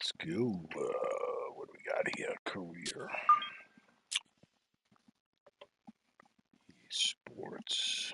Let's go. What do we got here? Career. Sports.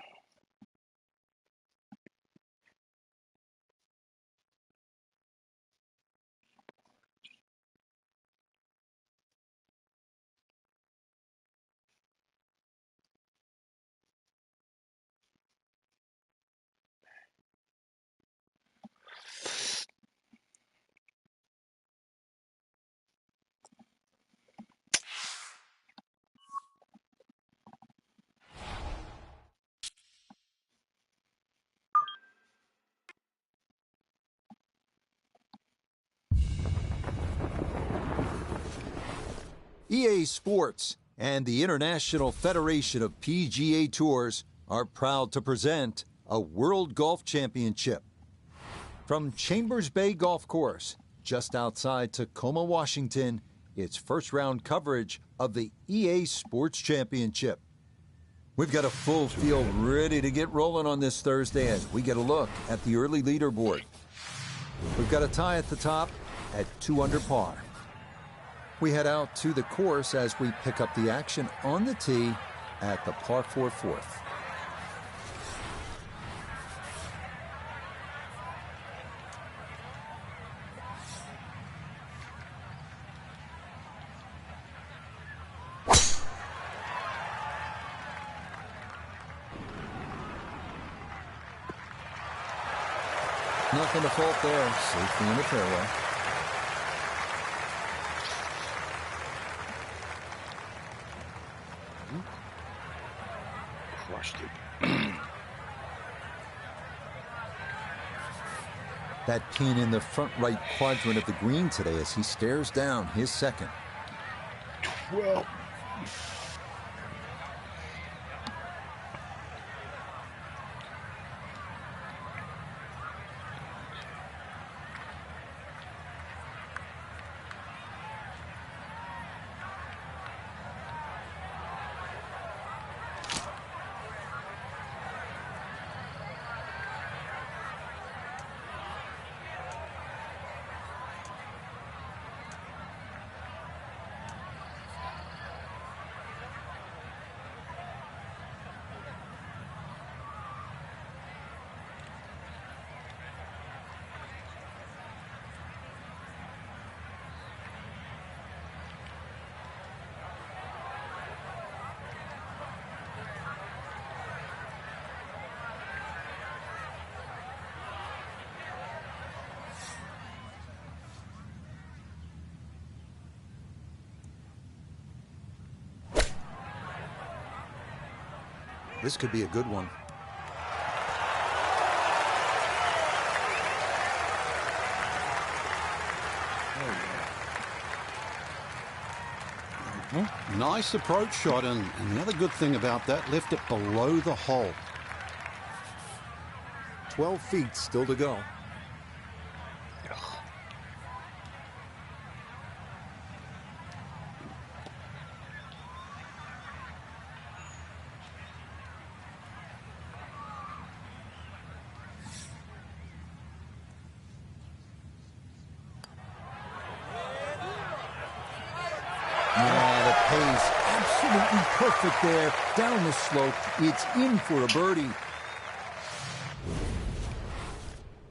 EA Sports and the International Federation of PGA Tours are proud to present a World Golf Championship. From Chambers Bay Golf Course, just outside Tacoma, Washington, it's first-round coverage of the EA Sports Championship. We've got a full field ready to get rolling on this Thursday as we get a look at the early leaderboard. We've got a tie at the top at 2 under par. We head out to the course as we pick up the action on the tee at the par 4 fourth. Nothing to fault there. Safely in the fairway. Crushed it. That pin in the front right quadrant of the green today as he stares down his second. 12. This could be a good one. Nice approach shot, and the other good thing about that, left it below the hole. 12 feet still to go. Absolutely perfect there. Down the slope. It's in for a birdie.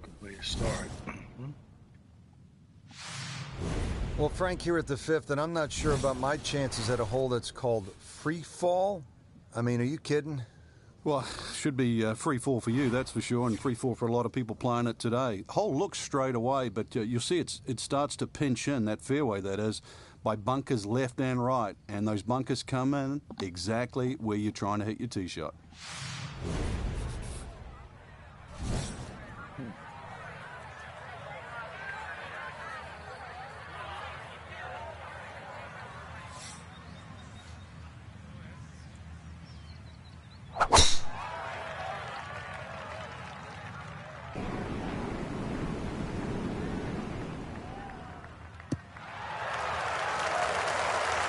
Good way to start. Well, Frank here at the fifth, and I'm not sure about my chances at a hole that's called free fall. I mean, are you kidding? Well, should be free fall for you, that's for sure, and free fall for a lot of people playing it today. Hole looks straight away, but you'll see it starts to pinch in, that fairway that is, by bunkers left and right, and those bunkers come in exactly where you're trying to hit your tee shot.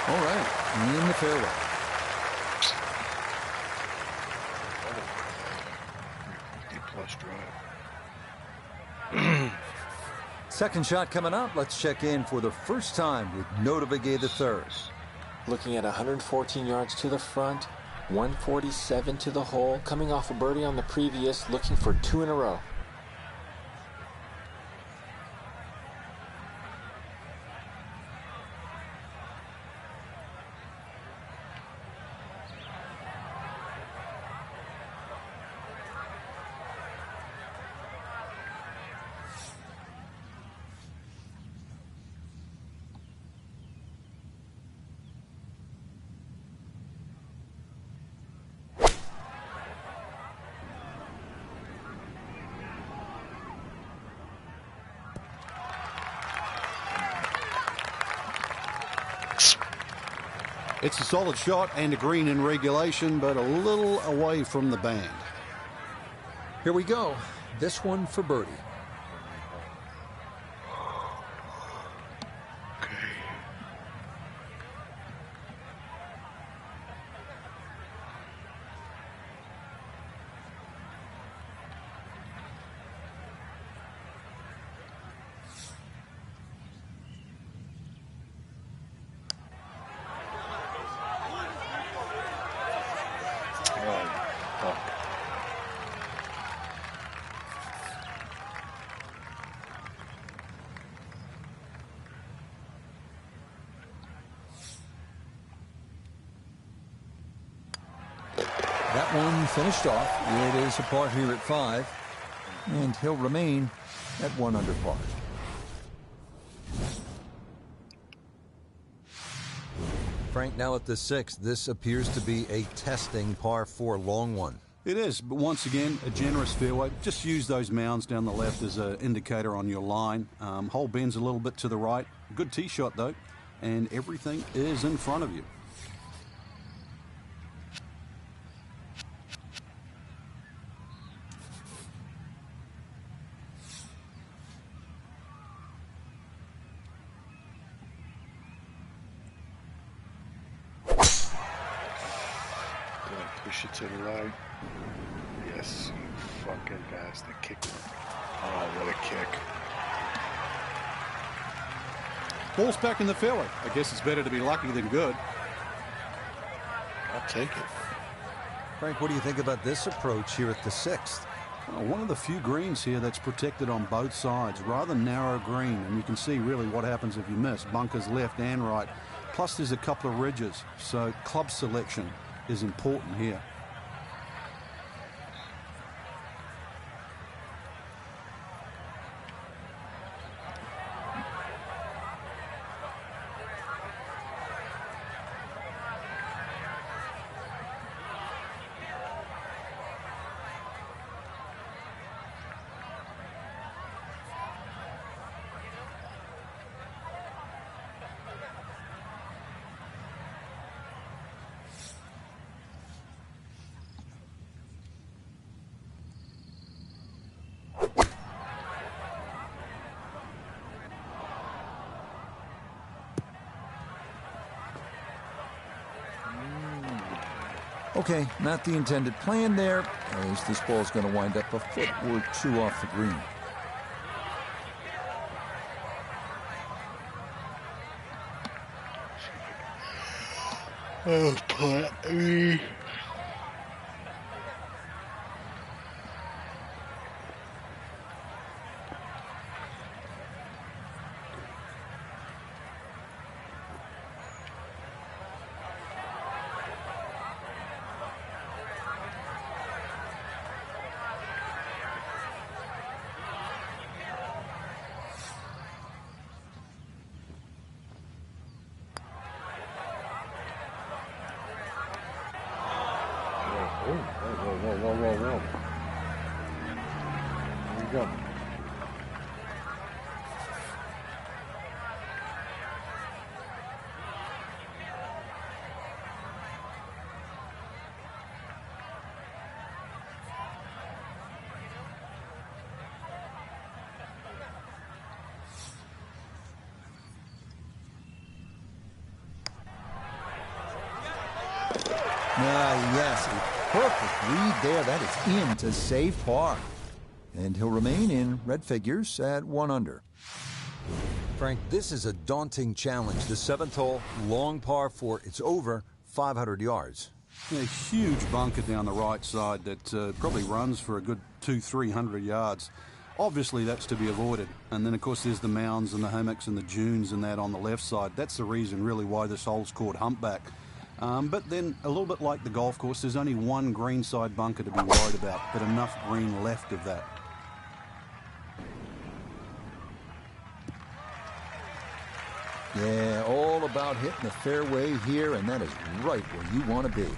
All right, in the fairway. 50-plus drive. Second shot coming up. Let's check in for the first time with Notavigay III. Looking at 114 yards to the front, 147 to the hole, coming off a birdie on the previous, looking for 2 in a row. It's a solid shot and a green in regulation, but a little away from the band. Here we go. This one for birdie. That one finished off. It is a par here at 5, and he'll remain at 1 under par. Frank, now at the 6th, this appears to be a testing par 4 long one. It is, but once again, a generous fairway. Just use those mounds down the left as an indicator on your line. Hole bends a little bit to the right. Good tee shot, though, and everything is in front of you. Push it to the right. Yes, you fucking bastard. Kick it. Oh, what a kick. Ball's back in the fairway. I guess it's better to be lucky than good. I'll take it. Frank, what do you think about this approach here at the 6th? One of the few greens here that's protected on both sides. Rather narrow green, and you can see really what happens if you miss. Bunkers left and right. Plus there's a couple of ridges, so club selection is important here. Okay, not the intended plan there, as this ball's going to wind up a foot or 2 off the green. Oh, putt. Whoa. Here we go. Yes, a perfect read there. That is in to save par. And he'll remain in red figures at 1 under. Frank, this is a daunting challenge. The 7th hole, long par 4. It's over 500 yards. A huge bunker down the right side that probably runs for a good 200-300 yards. Obviously, that's to be avoided. And then, of course, there's the mounds and the hummocks and the dunes and that on the left side. That's the reason, really, why this hole's called Humpback. But then, a little bit like the golf course, there's only one greenside bunker to be worried about, but enough green left of that. Yeah, all about hitting the fairway here, and that is right where you want to be.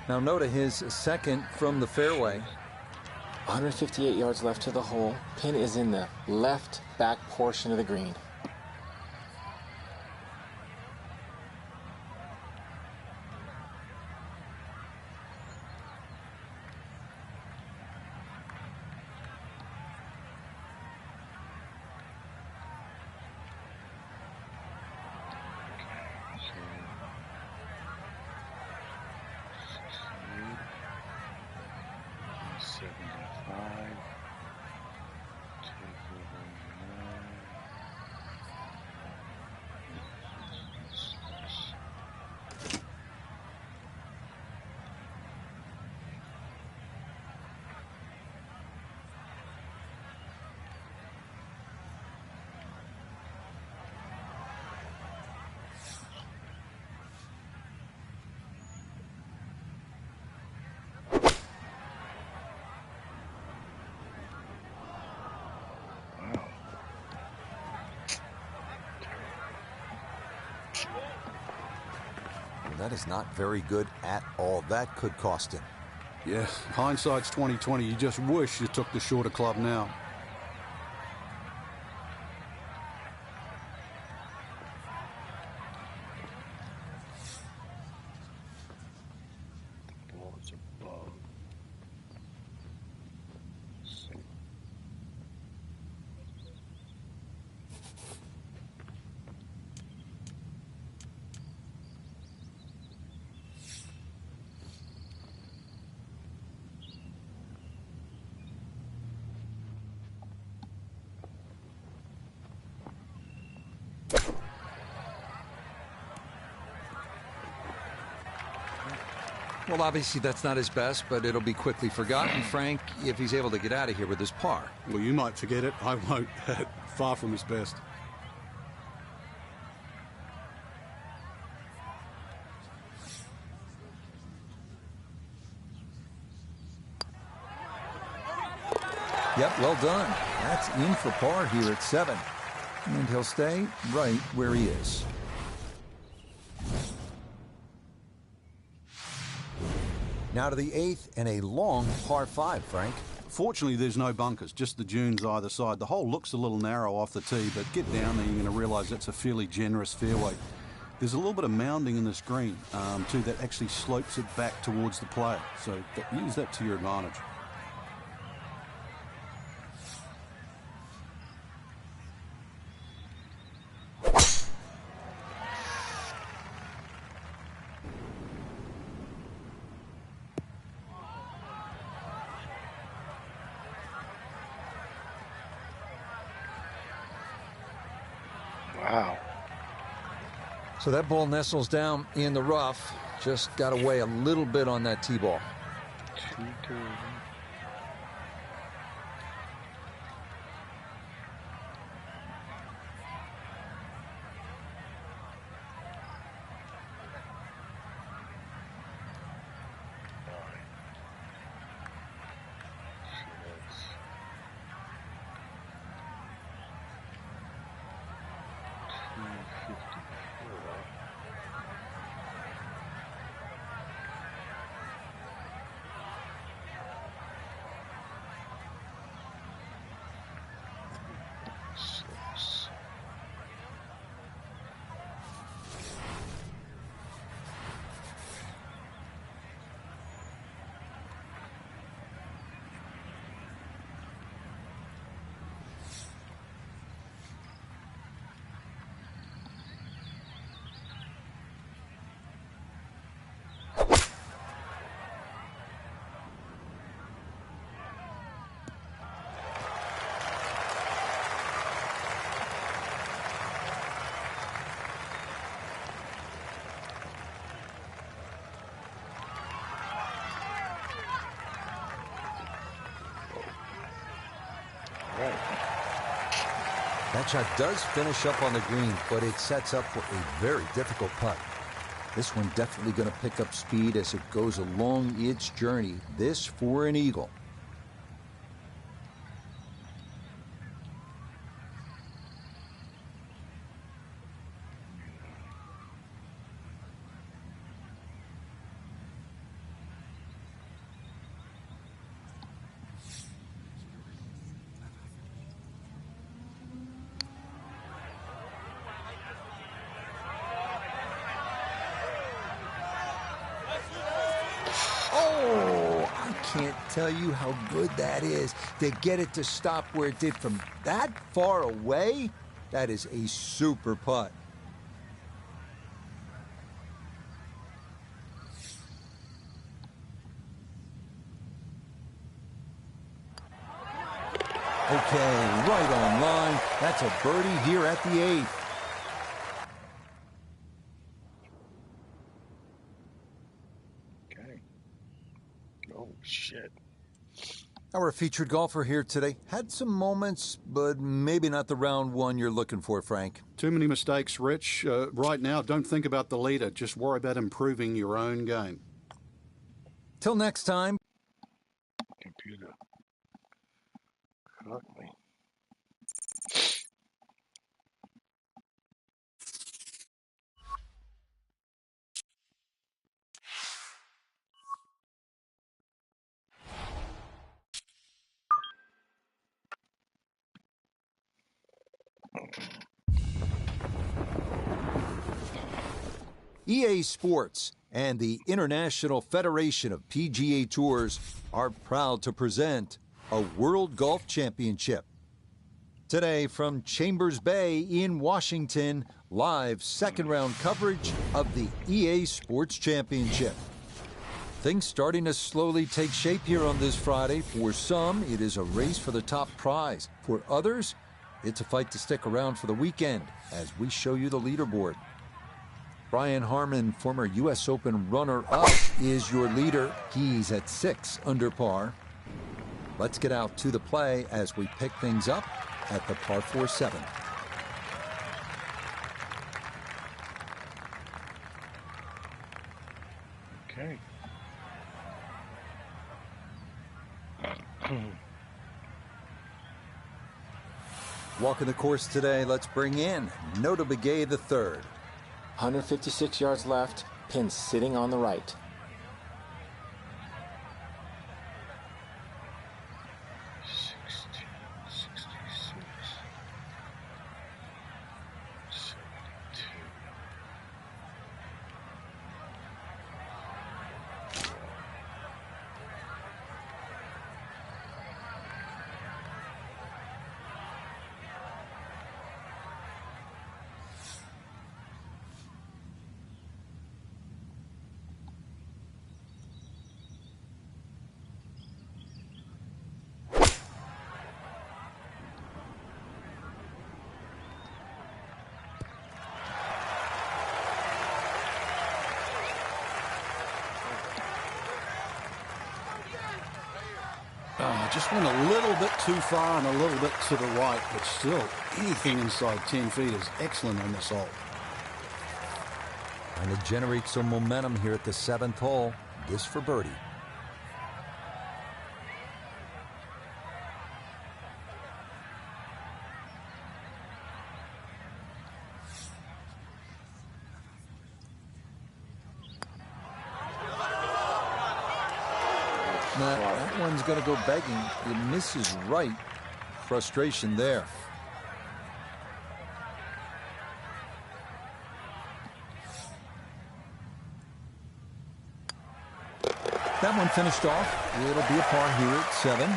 Now note his second from the fairway. 158 yards left to the hole. Pin is in the left back portion of the green. That is not very good at all. That could cost him. Yeah, hindsight's 20/20. You just wish you took the shorter club now. Well, obviously that's not his best, but it'll be quickly forgotten, Frank, if he's able to get out of here with his par. Well, you might forget it. I won't. Far from his best. Yep, well done. That's in for par here at 7. And he'll stay right where he is. Now to the 8th and a long par 5, Frank. Fortunately, there's no bunkers, just the dunes either side. The hole looks a little narrow off the tee, but get down there, you're going to realise that's a fairly generous fairway. There's a little bit of mounding in this green, too, that actually slopes it back towards the player. So use that to your advantage. Wow. So that ball nestles down in the rough. Just got away a little bit on that tee ball. 230. That shot does finish up on the green, but it sets up for a very difficult putt. This one definitely going to pick up speed as it goes along its journey. This for an eagle. Oh, I can't tell you how good that is. To get it to stop where it did from that far away, that is a super putt. Okay, right on line. That's a birdie here at the 8th. Okay. Oh, shit. Our featured golfer here today had some moments, but maybe not the round one you're looking for, Frank. Too many mistakes, Rich. Right now, don't think about the leader. Just worry about improving your own game. Till next time. Computer. Fuck me. EA Sports and the International Federation of PGA Tours are proud to present a World Golf Championship. Today from Chambers Bay in Washington, live second round coverage of the EA Sports Championship. Things starting to slowly take shape here on this Friday. For some, it is a race for the top prize. For others, it's a fight to stick around for the weekend as we show you the leaderboard. Brian Harman, former U.S. Open runner-up, is your leader. He's at 6 under par. Let's get out to the play as we pick things up at the par 4 7. Okay. Walking the course today, let's bring in Nota Begay III. 156 yards left, pin sitting on the right. 16, 66, 72. Just went a little bit too far and a little bit to the right, but still, anything inside 10 feet is excellent on this hole. Trying to generate some momentum here at the 7th hole. This for birdie. That one's going to go begging. It misses right. Frustration there. That one finished off. It'll be a par here at 7.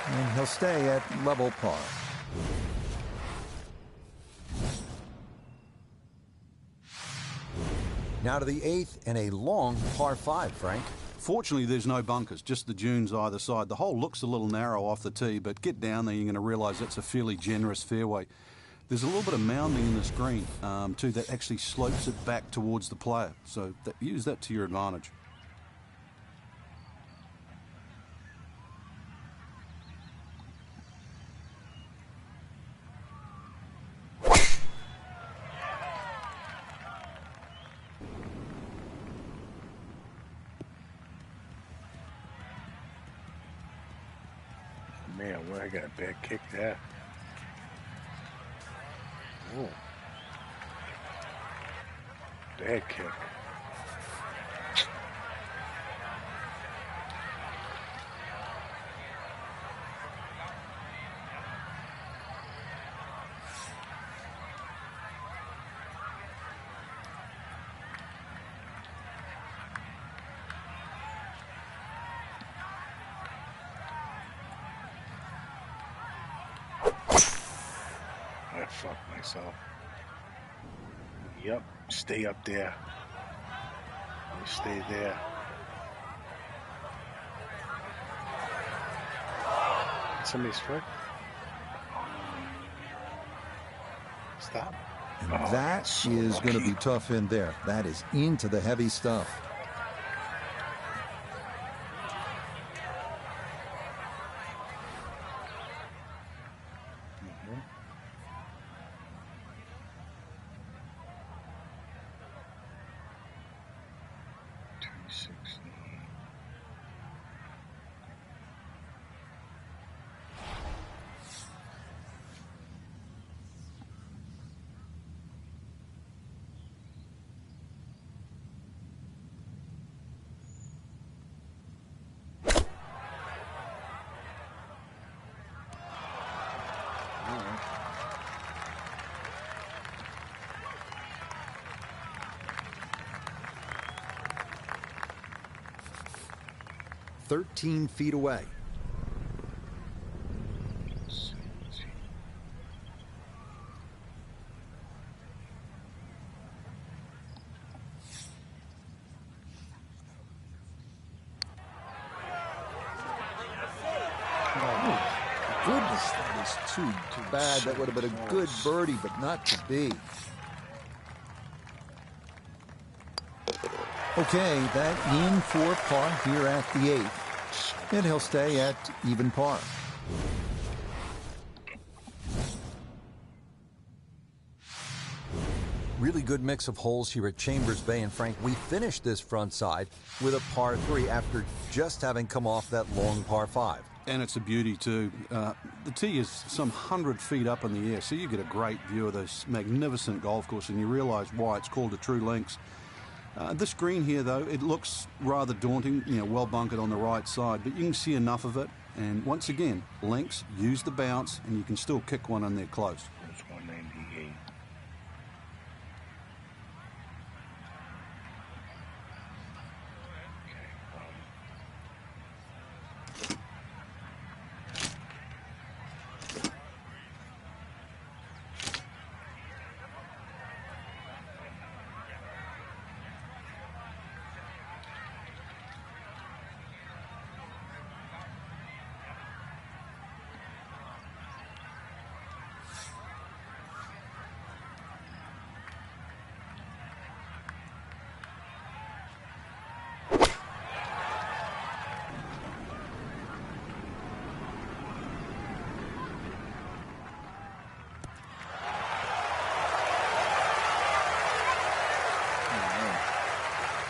And he'll stay at level par. Now to the 8th and a long par 5, Frank. Fortunately, there's no bunkers, just the dunes either side. The hole looks a little narrow off the tee, but get down there, you're going to realise that's a fairly generous fairway. There's a little bit of mounding in this green, too, that actually slopes it back towards the player. So use that to your advantage. Man, where I got a bad kick there. Oh. Bad kick. I fucked myself. Yep, stay up there. You stay there. Somebody's foot. Stop. And that so is going to lucky. be tough in there. That is into the heavy stuff. Mhm. Alright. 13 feet away. Goodness, that is too bad. That would have been a good birdie, but not to be. Okay, that in for par here at the 8th, and he'll stay at even par. Really good mix of holes here at Chambers Bay, and Frank, we finished this front side with a par 3 after just having come off that long par 5. And it's a beauty too. The tee is some 100 feet up in the air, so you get a great view of this magnificent golf course, and you realize why it's called a true links. This green here, though, it looks rather daunting, well bunkered on the right side, but you can see enough of it. And once again, links, use the bounce, and you can still kick one in there close. It's 198.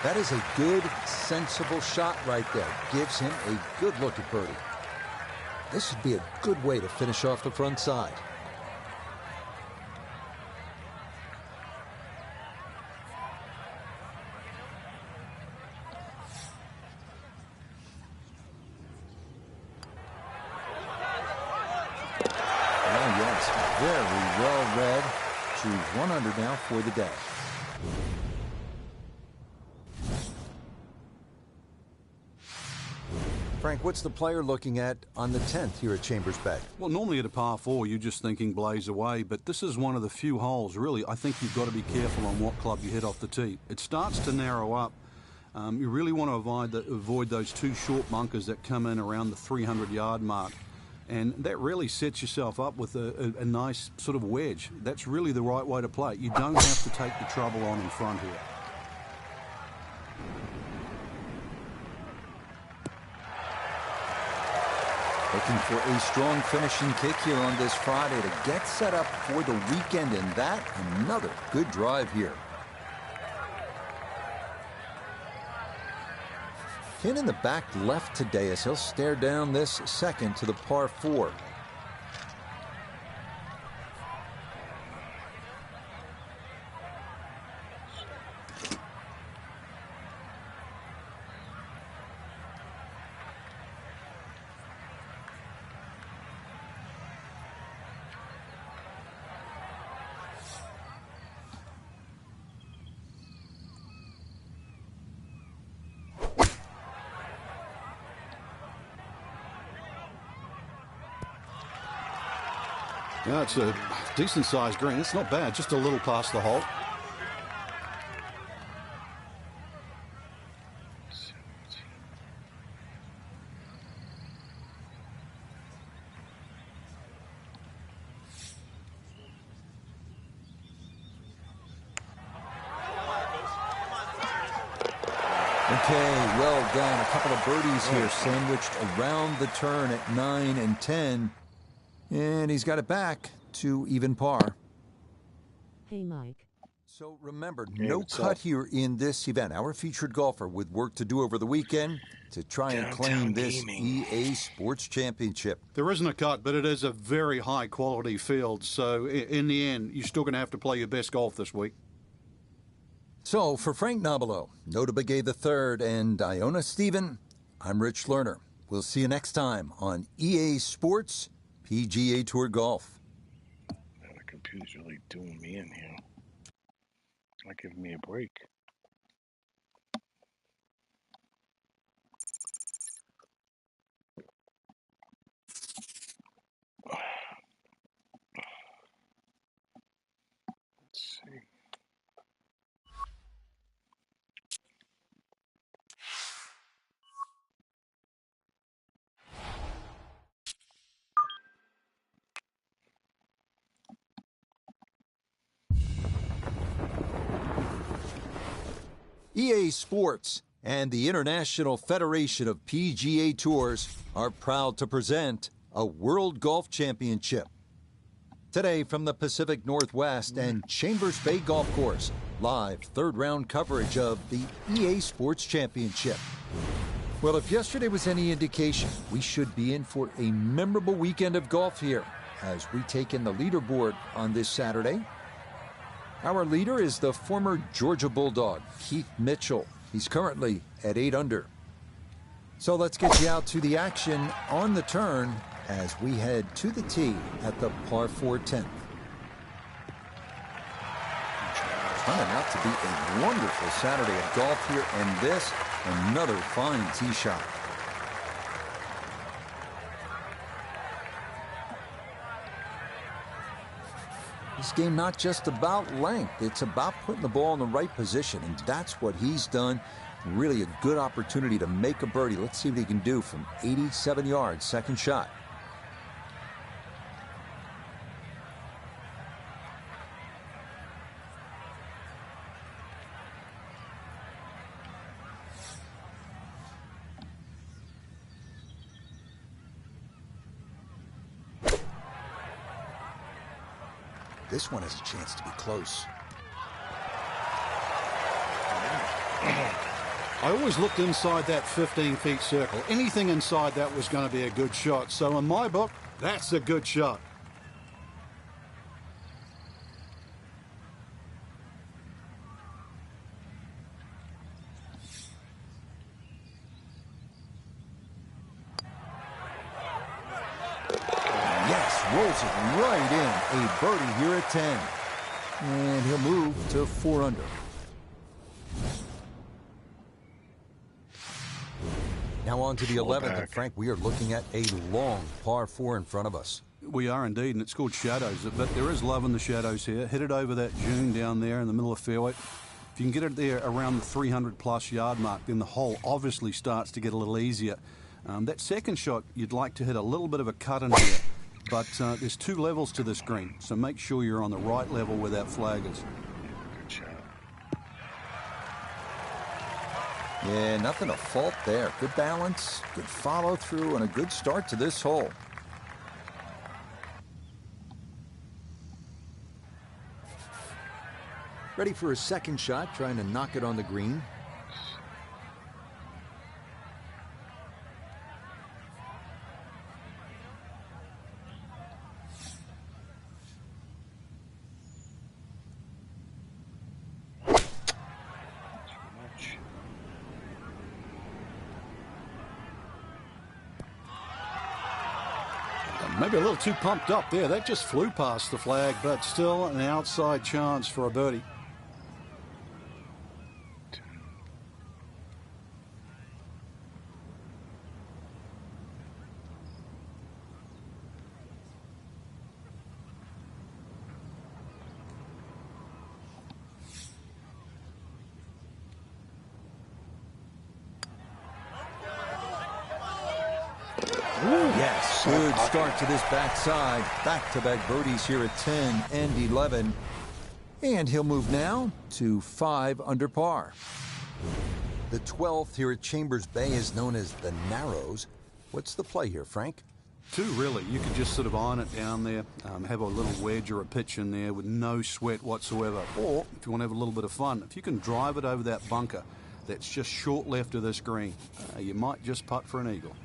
That is a good, sensible shot right there. Gives him a good look at birdie. This would be a good way to finish off the front side. Oh, yes, very well read. Choose 1 under now for the day. Frank, what's the player looking at on the 10th here at Chambers Bay? Well, normally at a par 4, you're just thinking blaze away, but this is one of the few holes, really, I think you've got to be careful on what club you hit off the tee. It starts to narrow up. You really want to avoid those 2 short bunkers that come in around the 300-yard mark. And that really sets yourself up with a nice sort of wedge. That's really the right way to play it. You don't have to take the trouble on in front here. Looking for a strong finishing kick here on this Friday to get set up for the weekend, and that another good drive here. Pin in the back left today as he'll stare down this second to the par 4. Yeah, it's a decent-sized green. It's not bad, just a little past the hole. Okay, well done. A couple of birdies here sandwiched around the turn at 9 and 10. And he's got it back to even par. Hey, Mike. So remember, Hey, no what's cut up? here in this event. Our featured golfer with work to do over the weekend to try and claim Downtown this Gaming. EA Sports Championship. There isn't a cut, but it is a very high-quality field. So in the end, you're still going to have to play your best golf this week. So for Frank Nobilo, Nota Begay III, and Iona Stephen, I'm Rich Lerner. We'll see you next time on EA Sports PGA Tour Golf. Man, the computer's really doing me in here. Not giving me a break. Let's see. EA Sports and the International Federation of PGA Tours are proud to present a World Golf Championship. Today from the Pacific Northwest and Chambers Bay Golf Course, live third round coverage of the EA Sports Championship. Well, if yesterday was any indication, we should be in for a memorable weekend of golf here as we take in the leaderboard on this Saturday. Our leader is the former Georgia Bulldog, Keith Mitchell. He's currently at 8 under. So let's get you out to the action on the turn as we head to the tee at the par 4 10th. Turning out to be a wonderful Saturday of golf here, and this, another fine tee shot. This game not just about length, it's about putting the ball in the right position, and that's what he's done. Really a good opportunity to make a birdie. Let's see what he can do from 87 yards, second shot. This one has a chance to be close. I always looked inside that 15-feet circle. Anything inside that was going to be a good shot. So in my book, that's a good shot. Yes, rolls it right in. A birdie here at 10. And he'll move to 4 under. Now on to the 11th, and Frank, we are looking at a long par 4 in front of us. We are indeed, and it's called shadows. But there is love in the shadows here. Hit it over that dune down there in the middle of the fairway. If you can get it there around the 300-plus yard mark, then the hole obviously starts to get a little easier. That second shot, you'd like to hit a little bit of a cut in here. But there's 2 levels to this green, so make sure you're on the right level where that flag is. Good shot. Yeah, nothing to fault there. Good balance, good follow through, and a good start to this hole. Ready for a second shot, trying to knock it on the green. Maybe a little too pumped up there. That just flew past the flag, but still an outside chance for a birdie. Yes, good start to this backside. Back-to-back birdies here at 10 and 11. And he'll move now to 5 under par. The 12th here at Chambers Bay is known as the Narrows. What's the play here, Frank? 2, really. You could just sort of iron it down there, have a little wedge or a pitch in there with no sweat whatsoever. Or, if you want to have a little bit of fun, if you can drive it over that bunker that's just short left of this green, you might just putt for an eagle.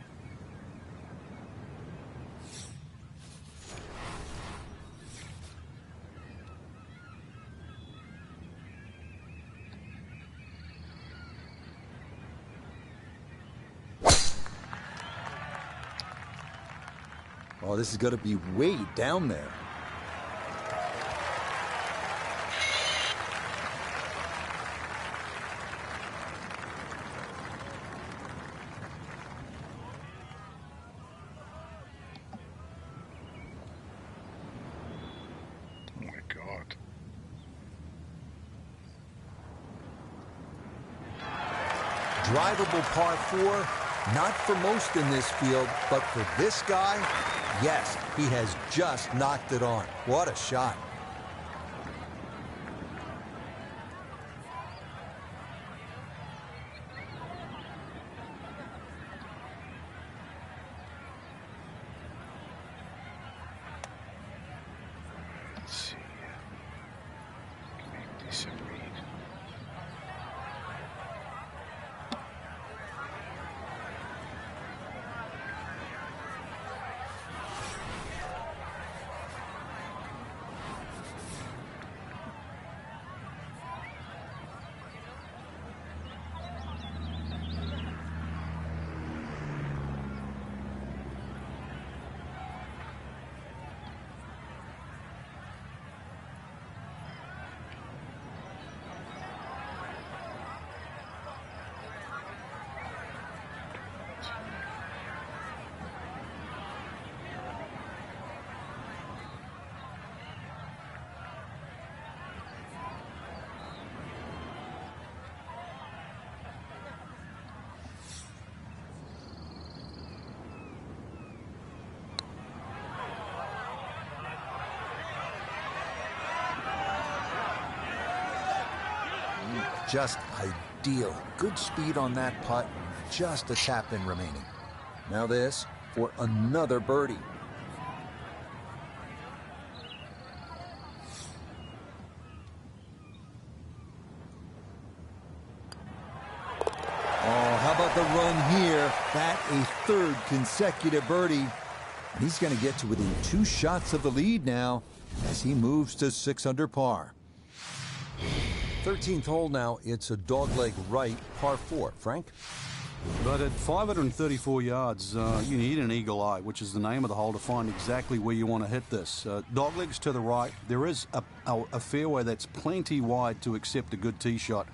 Oh, this is going to be way down there. Oh my God. Drivable par 4. Not for most in this field, but for this guy, yes, he has just knocked it on. What a shot. Let's see. Give me a decent read. Just ideal. Good speed on that putt. Just a tap in remaining. Now this for another birdie. Oh, how about the run here? That a third consecutive birdie. And he's going to get to within 2 shots of the lead now as he moves to 6 under par. 13th hole now, it's a dogleg right, par 4. Frank? But at 534 yards, you need an eagle eye, which is the name of the hole, to find exactly where you want to hit this. Doglegs to the right. There is a fairway that's plenty wide to accept a good tee shot.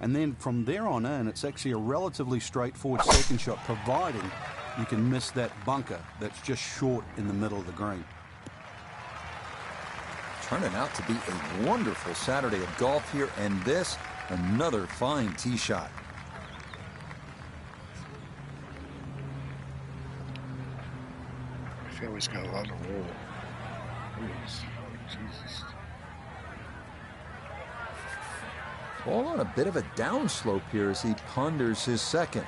And then from there on in, it's actually a relatively straightforward second shot, providing you can miss that bunker that's just short in the middle of the green. Turning out to be a wonderful Saturday of golf here, and this, another fine tee shot. I feel he's got a lot of roll. Please. Jesus. All on a bit of a downslope here as he ponders his second.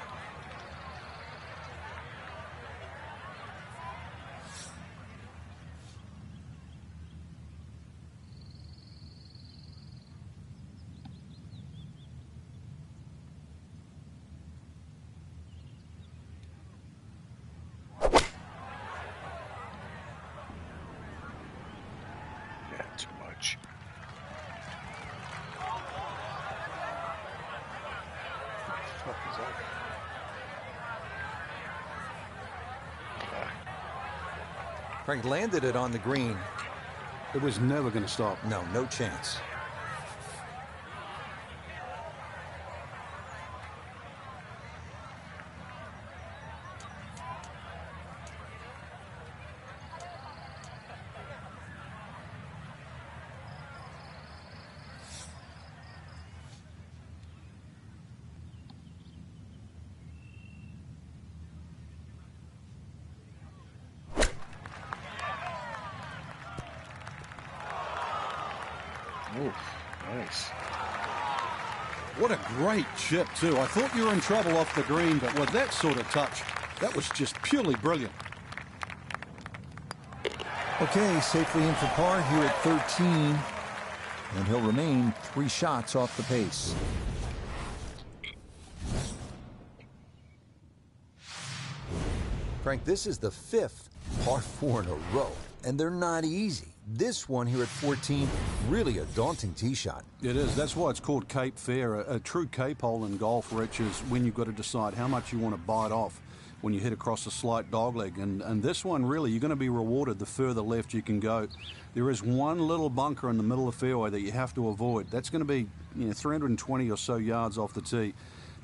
Yeah, too much. What the fuck is that? Frank landed it on the green. It was never going to stop. No, no chance. Ooh, nice. What a great chip, too. I thought you were in trouble off the green, but with that sort of touch, that was just purely brilliant. Okay, safely in for par here at 13. And he'll remain 3 shots off the pace. Frank, this is the 5th par 4 in a row, and they're not easy. This one here at 14, really a daunting tee shot. It is. That's why it's called Cape Fair. A true Cape hole in golf, Rich, is when you've got to decide how much you want to bite off when you hit across a slight dogleg. And this one, really, you're going to be rewarded the further left you can go. There is one little bunker in the middle of the fairway that you have to avoid. That's going to be 320 or so yards off the tee.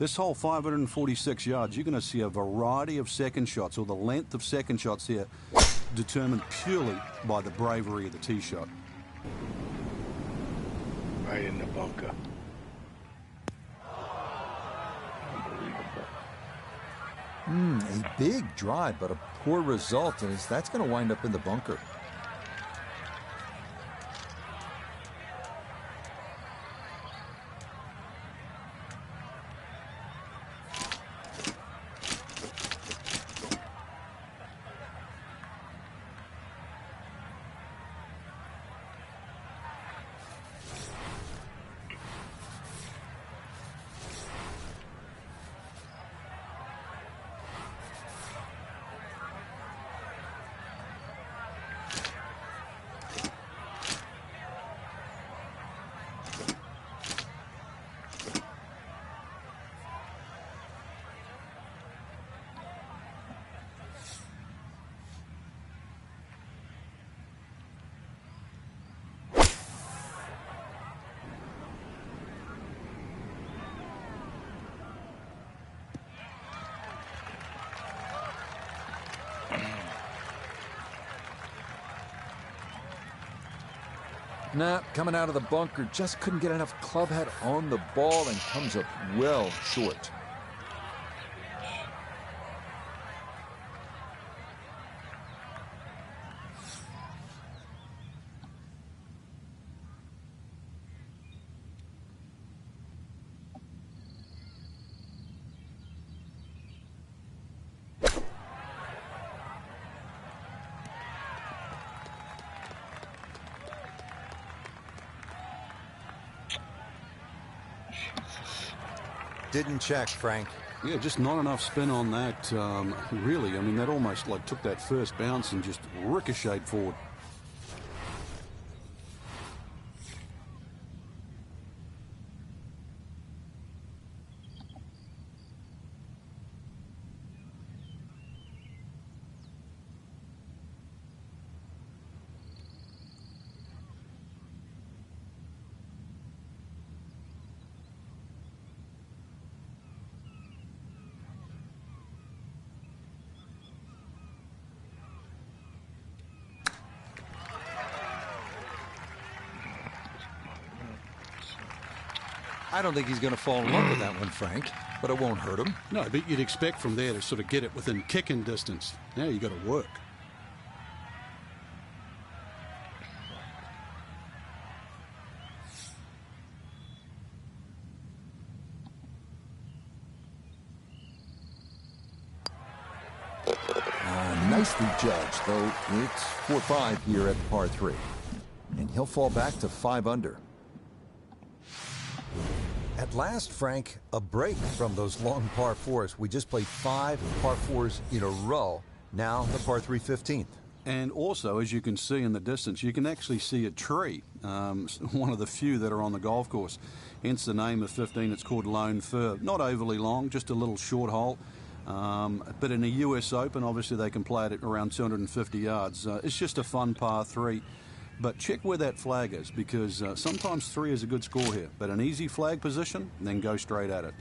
This hole, 546 yards, you're going to see a variety of second shots, or the length of second shots here, determined purely by the bravery of the tee shot. Right in the bunker. Unbelievable. A big drive, but a poor result, and that's going to wind up in the bunker. Nah, coming out of the bunker, just couldn't get enough club head on the ball and comes up well short. Didn't check, Frank. Yeah, just not enough spin on that. Really, I mean, that almost like took that first bounce and just ricocheted forward. I don't think he's going to fall in love with that one, Frank, but it won't hurt him. No, but you'd expect from there to sort of get it within kicking distance. Now you got to work. Nicely judged, though it's 4-5 here at the par 3. And he'll fall back to 5 under. At last, Frank, a break from those long par 4s. We just played 5 par 4s in a row. Now the par 3 15th. And also, as you can see in the distance, you can actually see a tree, one of the few that are on the golf course. Hence the name of 15. It's called Lone Fir. Not overly long, just a little short hole. But in a US Open, obviously they can play it at around 250 yards. It's just a fun par 3. But check where that flag is, because sometimes 3 is a good score here. But an easy flag position, then go straight at it.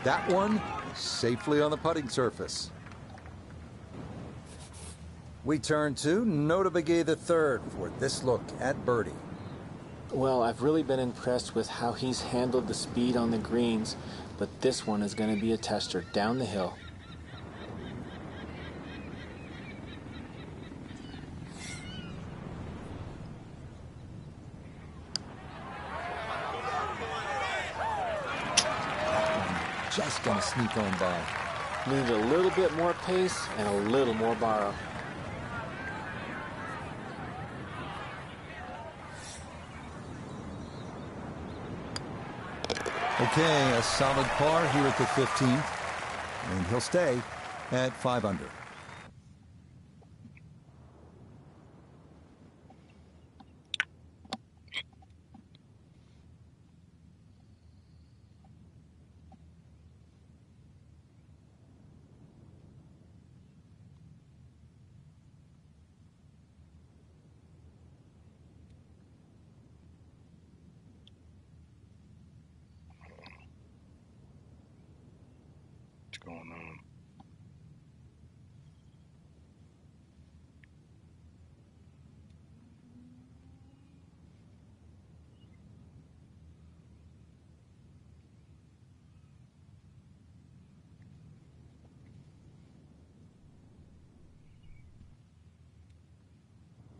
That one safely on the putting surface. We turn to Nota Begay III for this look at birdie. Well, I've really been impressed with how he's handled the speed on the greens, but this one is going to be a tester down the hill. Just gonna sneak on by. Need a little bit more pace and a little more borrow. Okay, a solid par here at the 15th, and he'll stay at 5 under. What's going on?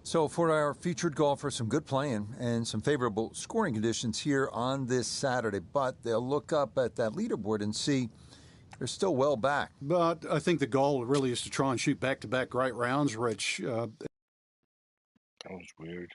So for our featured golfer, some good playing and some favorable scoring conditions here on this Saturday. But they'll look up at that leaderboard and see they're still well back. But I think the goal really is to try and shoot back-to-back great rounds, Rich. That was weird.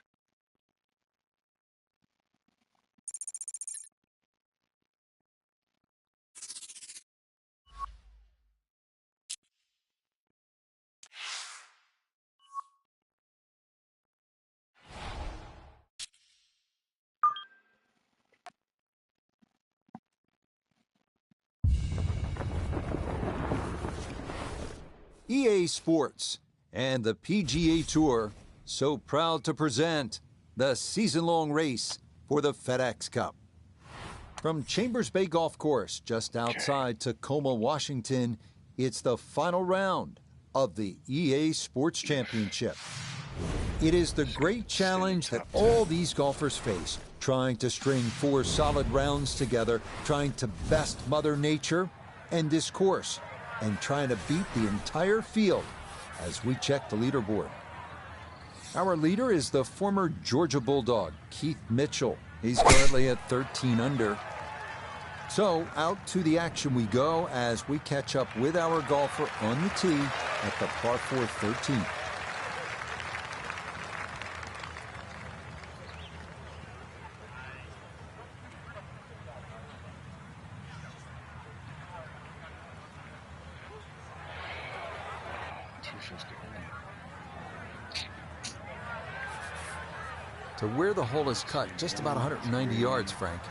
EA Sports and the PGA Tour so proud to present the season-long race for the FedEx Cup. From Chambers Bay Golf Course, just outside Tacoma, Washington, it's the final round of the EA Sports Championship. It is the great challenge that all these golfers face, trying to string 4 solid rounds together, trying to best Mother Nature and this course, and trying to beat the entire field as we check the leaderboard. Our leader is the former Georgia Bulldog, Keith Mitchell. He's currently at 13 under. So out to the action we go as we catch up with our golfer on the tee at the par 4 13th. To where the hole is cut, just about 190 yards, Frank.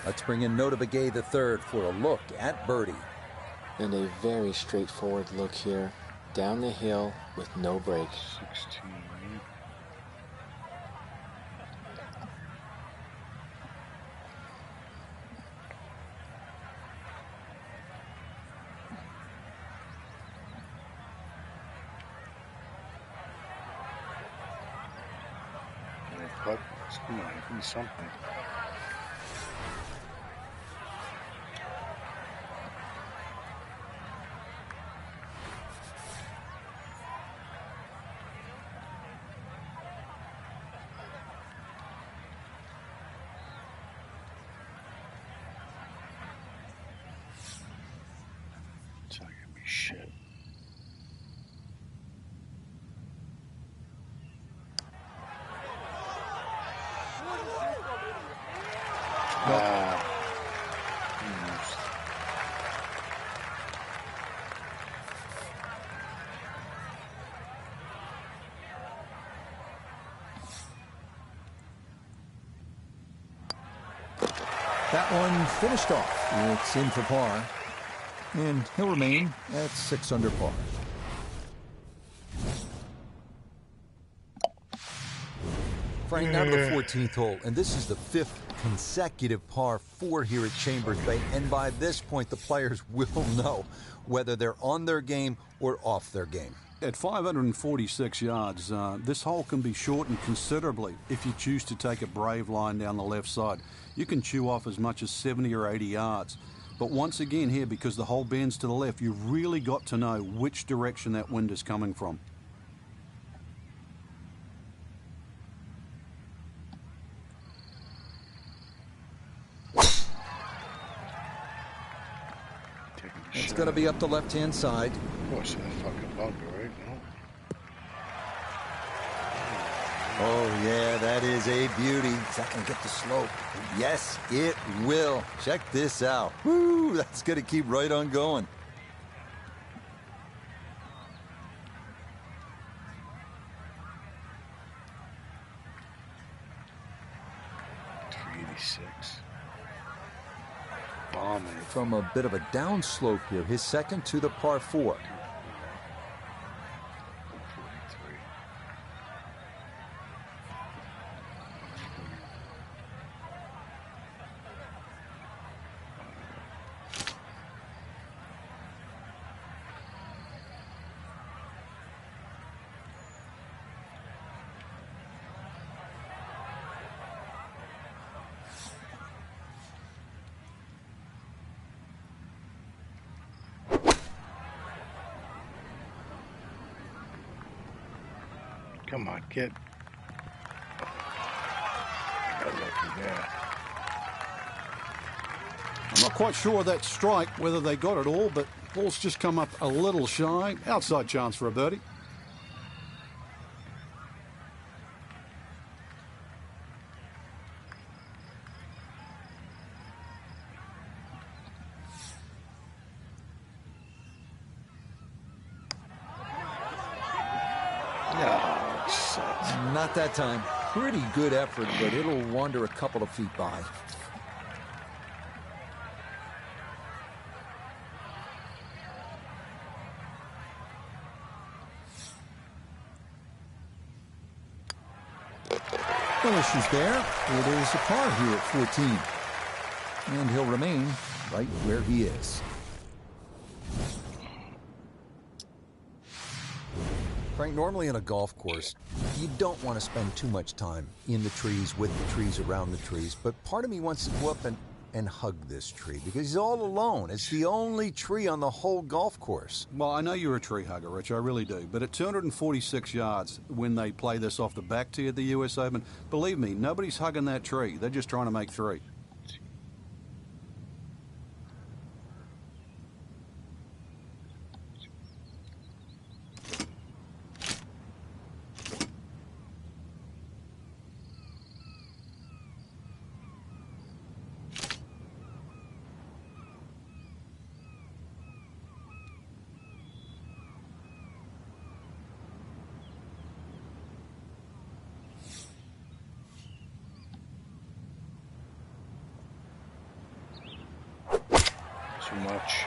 Let's bring in Nota Begay III for a look at birdie. And a very straightforward look here, down the hill with no break. 16. Come on, give me something. It's not gonna be shit. That one finished off. It's in for par. And he'll remain at 6 under par. Frank, now to the 14th hole, and this is the 5th consecutive par 4 here at Chambers Bay, and by this point the players will know whether they're on their game or off their game. At 546 yards, this hole can be shortened considerably if you choose to take a brave line down the left side. You can chew off as much as 70 or 80 yards. But once again here, because the hole bends to the left, you've really got to know which direction that wind is coming from. It's going to be up the left-hand side. Of course, that fucking bunker, right? No. Oh, yeah, that is a beauty. Is that going to get the slope? Yes, it will. Check this out. Woo, that's going to keep right on going. Bombing. From a bit of a downslope here, his second to the par 4. Come on, kid. Got lucky there. I'm not quite sure that strike, whether they got it all, but ball's just come up a little shy. Outside chance for a birdie. Not that time. Pretty good effort, but it'll wander a couple of feet by. No issues there. It is a par here at 14. And he'll remain right where he is. Frank, normally in a golf course, you don't want to spend too much time in the trees, with the trees, around the trees. But part of me wants to go up and hug this tree because he's all alone. It's the only tree on the whole golf course. Well, I know you're a tree hugger, Rich, I really do. But at 246 yards, when they play this off the back tee at the US Open, believe me, nobody's hugging that tree. They're just trying to make 3. Too much.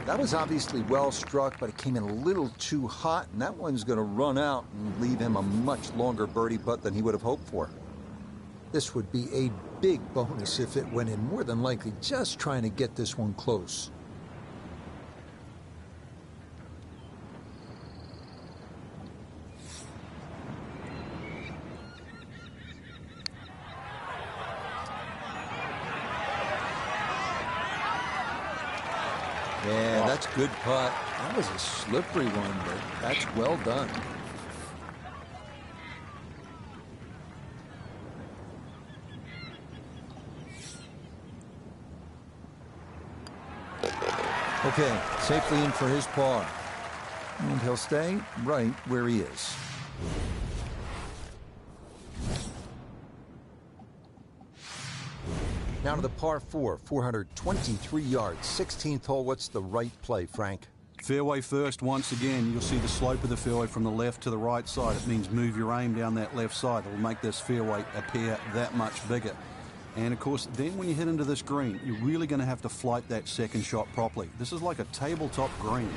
That was obviously well struck, but it came in a little too hot, and that one's going to run out and leave him a much longer birdie putt than he would have hoped for. This would be a big bonus if it went in, more than likely just trying to get this one close. Yeah, that's good putt. That was a slippery one, but that's well done. Okay, safely in for his par. And he'll stay right where he is. Now to the par 4, 423 yards, 16th hole. What's the right play, Frank? Fairway first. Once again, you'll see the slope of the fairway from the left to the right side. It means move your aim down that left side. It will make this fairway appear that much bigger. And of course, then when you hit into this green, you're really going to have to flight that second shot properly. This is like a tabletop green.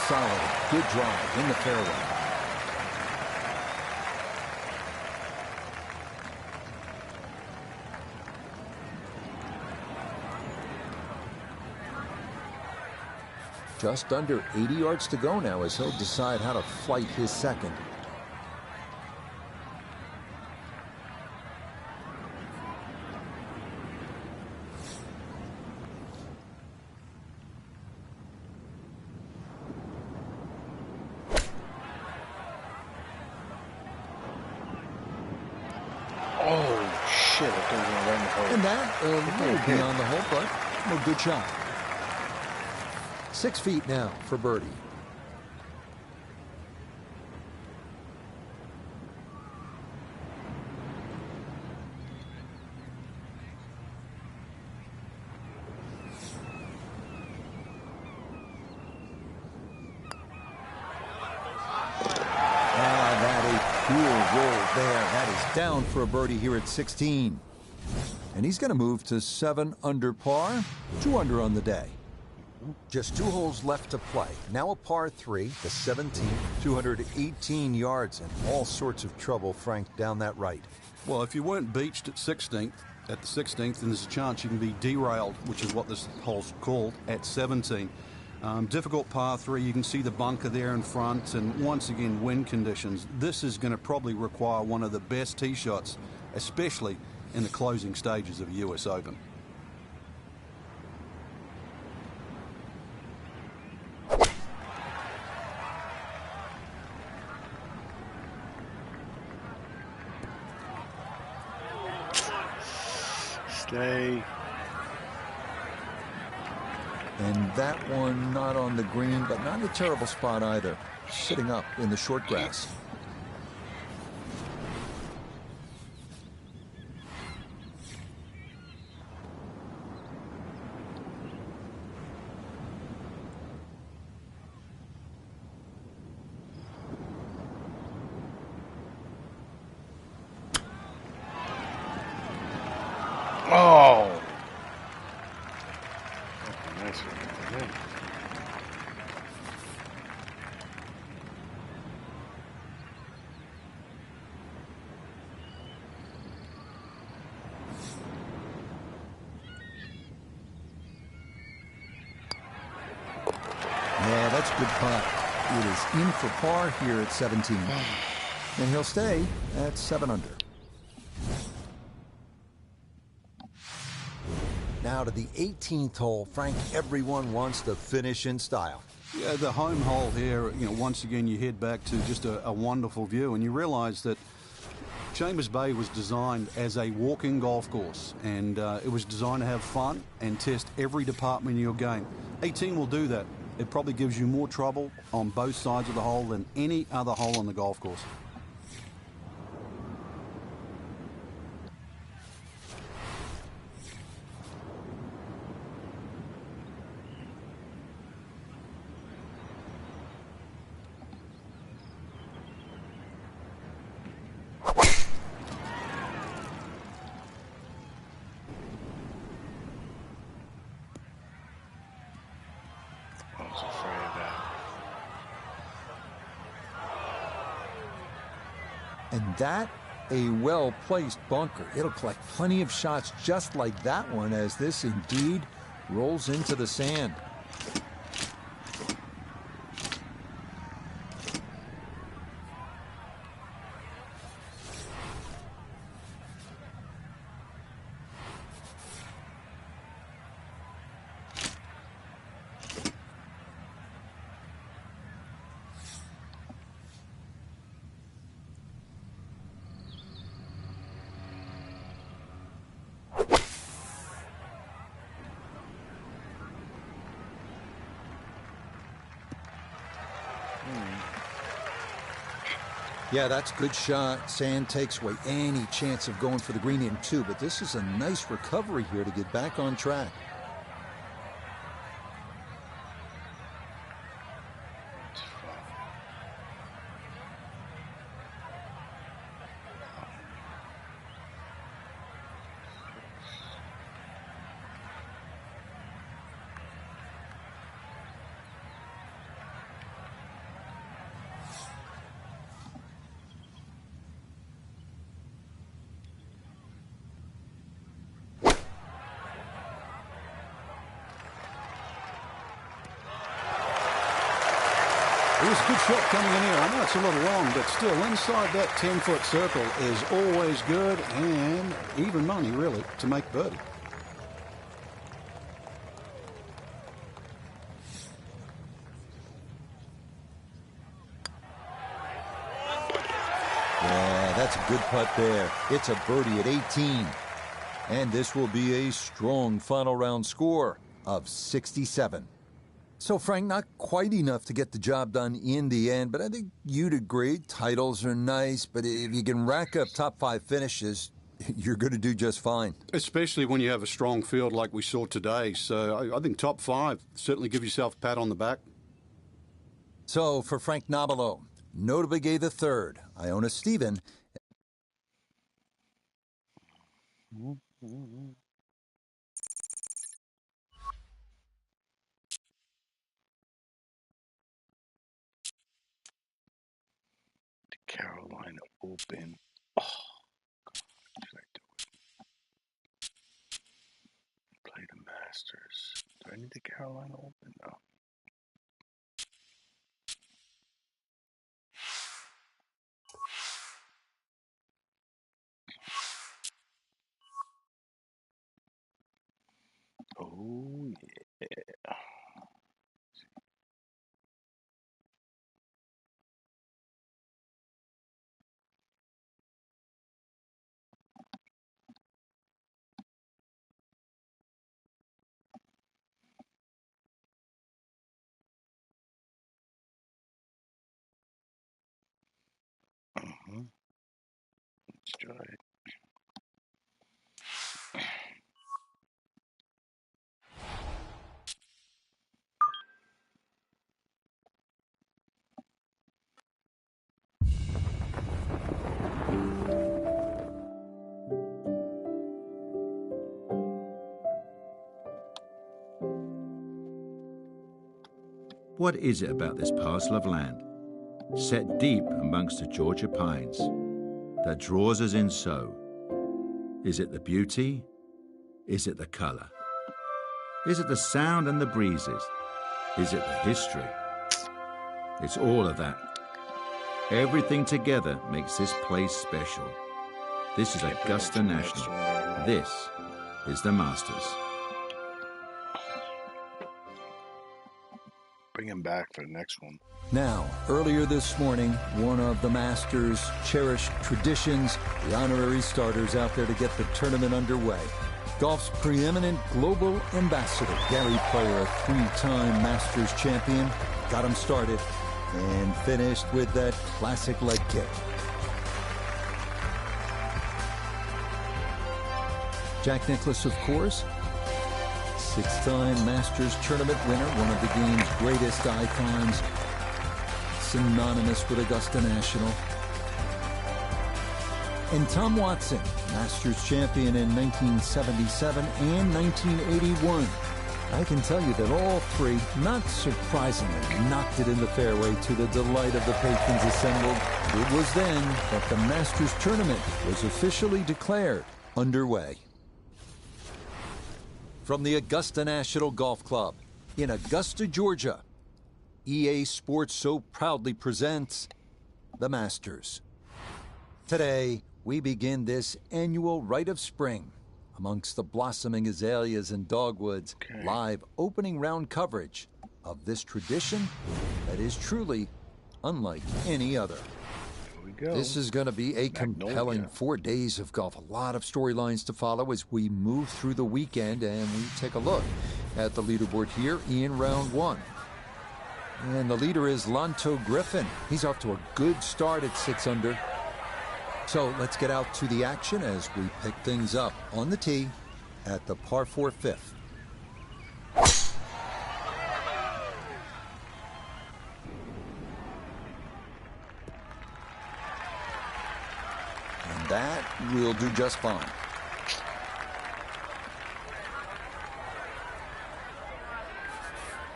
Solid, good drive in the fairway. Just under 80 yards to go now as he'll decide how to flight his second. Oh, shit. I thought he was going to run the hole. And that a little beyond the hole, but a good shot. 6 feet now for birdie. That is down for a birdie here at 16. And he's going to move to 7 under par, 2 under on the day. Just 2 holes left to play. Now a par 3, the 17th, 218 yards, and all sorts of trouble, Frank, down that right. Well, if you weren't beached at the 16th, then there's a chance you can be derailed, which is what this hole's called, at 17. Difficult par 3. You can see the bunker there in front, and once again, wind conditions. This is going to probably require one of the best tee shots, especially in the closing stages of a US Open. Stay. And that one not on the green, but not a terrible spot either. Sitting up in the short grass. Oh! Nice one. Yeah. Yeah, that's a good putt. It is in for par here at 17. And he'll stay at 7 under. Now to the 18th hole. Frank, everyone wants to finish in style. Yeah, the home hole here, once again you head back to just a wonderful view, and you realize that Chambers Bay was designed as a walking golf course, and it was designed to have fun and test every department of your game. 18 will do that. It probably gives you more trouble on both sides of the hole than any other hole on the golf course. And that, a well-placed bunker. It'll collect plenty of shots just like that one as this indeed rolls into the sand. Yeah, that's a good shot. Sand takes away any chance of going for the green in two, but this is a nice recovery here to get back on track. It was a good shot coming in here. I know it's a little long, but still inside that 10-foot circle is always good and even money, really, to make birdie. Yeah, that's a good putt there. It's a birdie at 18. And this will be a strong final round score of 67. So, Frank, not quite enough to get the job done in the end, but I think you'd agree titles are nice, but if you can rack up top 5 finishes, you're going to do just fine. Especially when you have a strong field like we saw today. So I think top 5, certainly give yourself a pat on the back. So, for Frank Nobilo, Notable Gay III, Iona Stephen. Carolina Open. Oh, God, what did I do? Play the Masters. Do I need the Carolina Open? No. Oh, yeah. Let's try it. What is it about this parcel of land, set deep amongst the Georgia pines, that draws us in so? Is it the beauty? Is it the color? Is it the sound and the breezes? Is it the history? It's all of that. Everything together makes this place special. This is Augusta National. This is the Masters. Bring him back for the next one. Now, earlier this morning, one of the Masters' cherished traditions, the honorary starters out there to get the tournament underway. Golf's preeminent global ambassador, Gary Player, a 3-time Masters champion, got him started and finished with that classic leg kick. Jack Nicklaus, of course, 6-time Masters tournament winner, one of the game's greatest icons, synonymous with Augusta National. And Tom Watson, Masters champion in 1977 and 1981. I can tell you that all three, not surprisingly, knocked it in the fairway to the delight of the patrons assembled. It was then that the Masters tournament was officially declared underway. From the Augusta National Golf Club in Augusta, Georgia, EA Sports so proudly presents the Masters. Today, we begin this annual rite of spring amongst the blossoming azaleas and dogwoods, live opening round coverage of this tradition that is truly unlike any other. Here we go. This is going to be a compelling 4 days of golf. A lot of storylines to follow as we move through the weekend, and we take a look at the leaderboard here in round one. And the leader is Lanto Griffin. He's off to a good start at 6 under. So let's get out to the action as we pick things up on the tee at the par 4 fifth. And that will do just fine.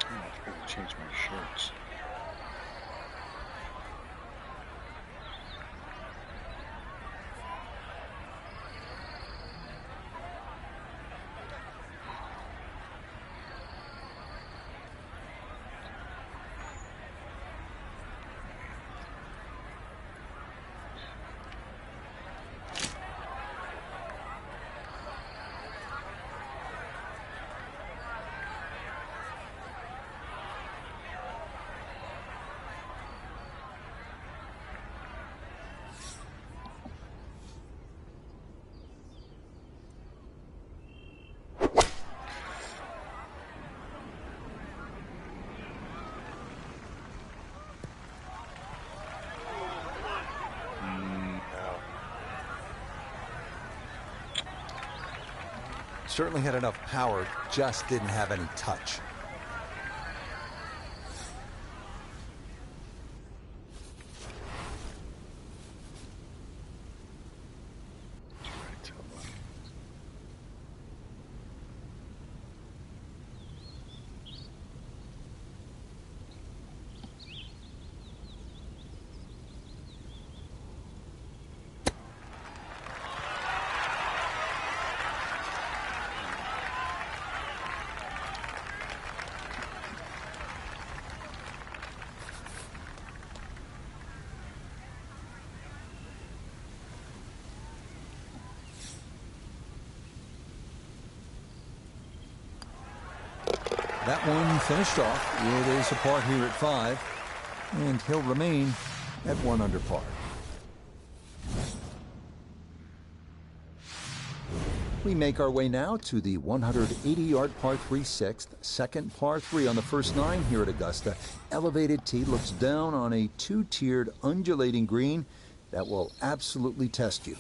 I forgot to change my shirts. Certainly had enough power, just didn't have any touch. Right to the left. That one finished off. It is a par here at 5, and he'll remain at 1 under par. We make our way now to the 180-yard par 3 sixth, second par 3 on the first 9 here at Augusta. Elevated tee looks down on a 2-tiered undulating green that will absolutely test you.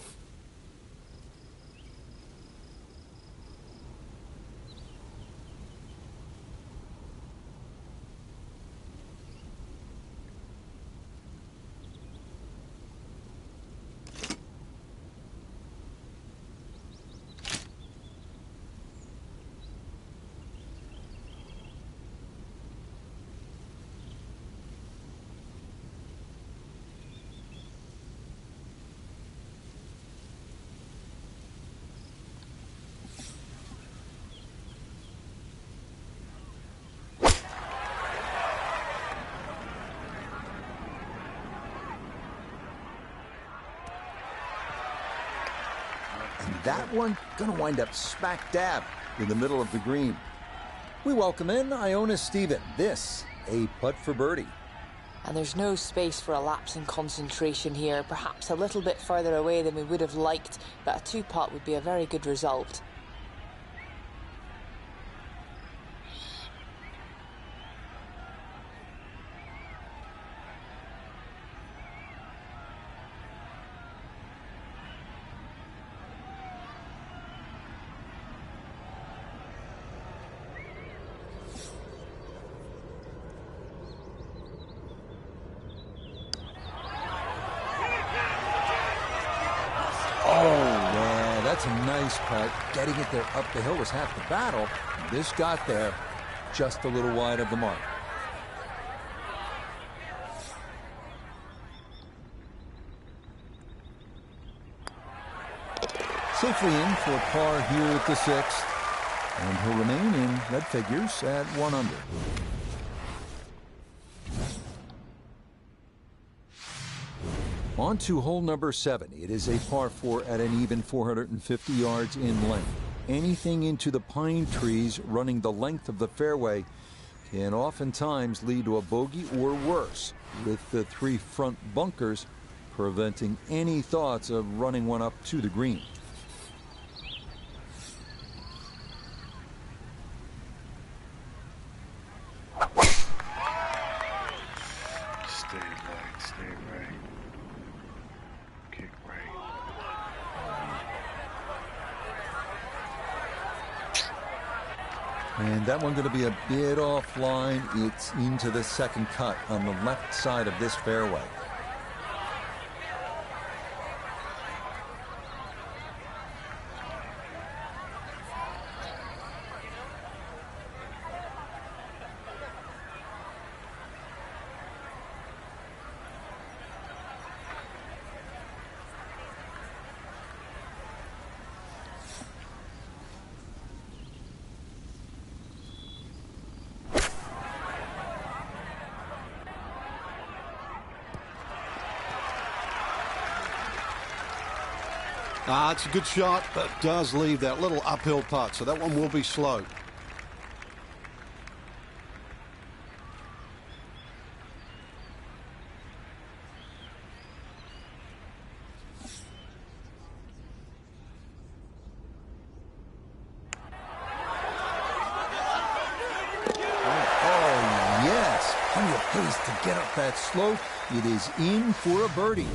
That one gonna wind up smack dab in the middle of the green. We welcome in Iona Stephen. This, a putt for birdie. And there's no space for a lapse in concentration here. Perhaps a little bit further away than we would have liked, but a 2-putt would be a very good result. That's a nice putt. Getting it there up the hill was half the battle. This got there just a little wide of the mark. Safely in for par here at the 6th. And he'll remain in red figures at 1 under. On to hole number 7. It is a par 4 at an even 450 yards in length. Anything into the pine trees running the length of the fairway can oftentimes lead to a bogey or worse, with the 3 front bunkers preventing any thoughts of running one up to the green. Stay light, stay right. Kick right. And that one going to be a bit offline. It's into the second cut on the left side of this fairway. It's a good shot, but does leave that little uphill putt, so that one will be slow. Plenty of pace to get up that slope. It is in for a birdie.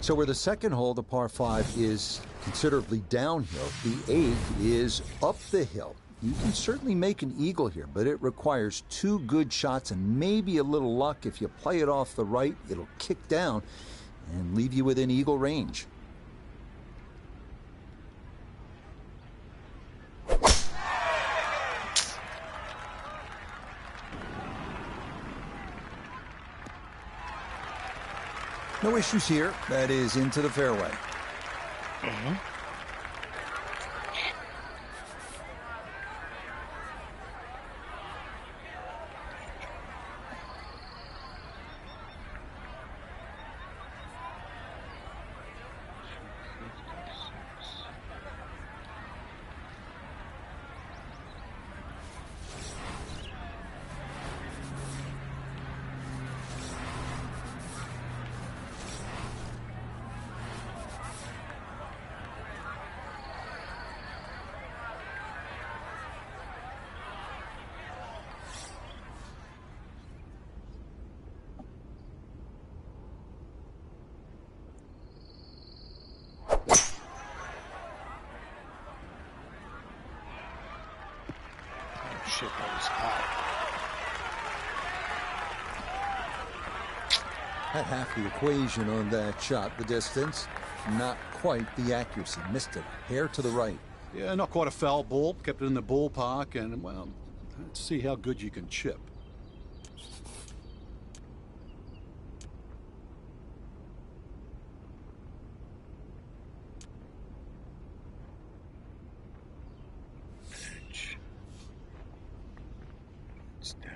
So where the second hole, the par 5, is considerably downhill, the 8th is up the hill. You can certainly make an eagle here, but it requires 2 good shots and maybe a little luck. If you play it off the right, it'll kick down and leave you within eagle range. No issues here. That is into the fairway. Shit, that was hot. Had half the equation on that shot. The distance, not quite the accuracy. Missed it. Hair to the right. Yeah, not quite a foul ball. Kept it in the ballpark, and, well, let's see how good you can chip. Pitch. It's down.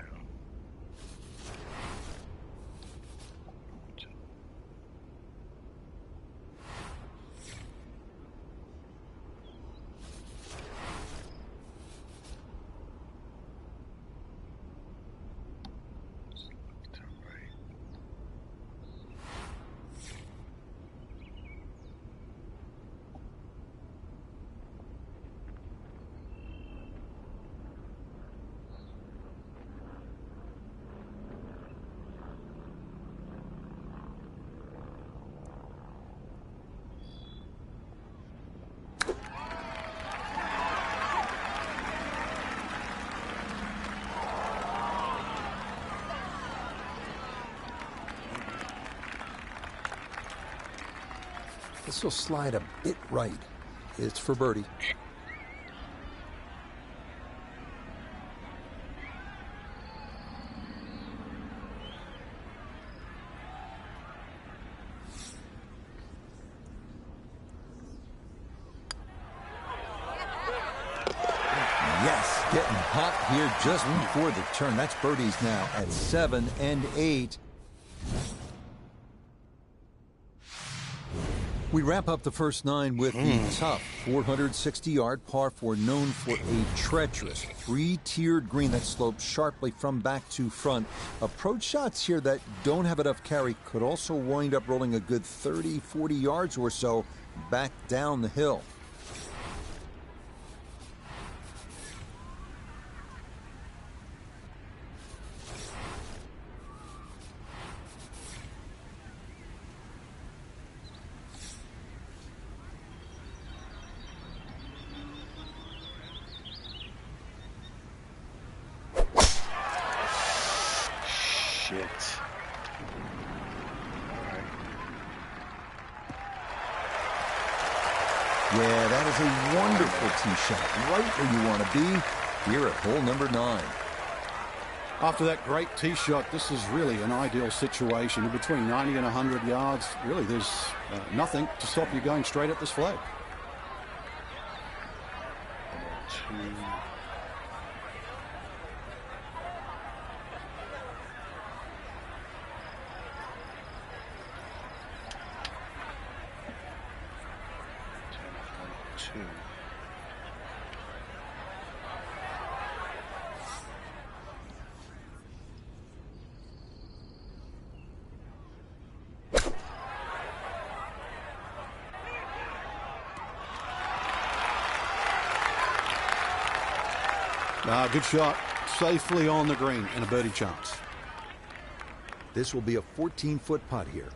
This will slide a bit right. It's for birdie. Yes, getting hot here just before the turn. That's birdies now at 7 and 8. We wrap up the first 9 with the tough 460-yard par 4, known for a treacherous 3-tiered green that slopes sharply from back to front. Approach shots here that don't have enough carry could also wind up rolling a good 30, 40 yards or so back down the hill. Yeah, that is a wonderful tee shot, right where you want to be here at hole number 9. After that great tee shot, this is really an ideal situation. In between 90 and 100 yards, really there's nothing to stop you going straight at this flag. 2. Good shot. Safely on the green and a birdie chance. This will be a 14-foot putt here.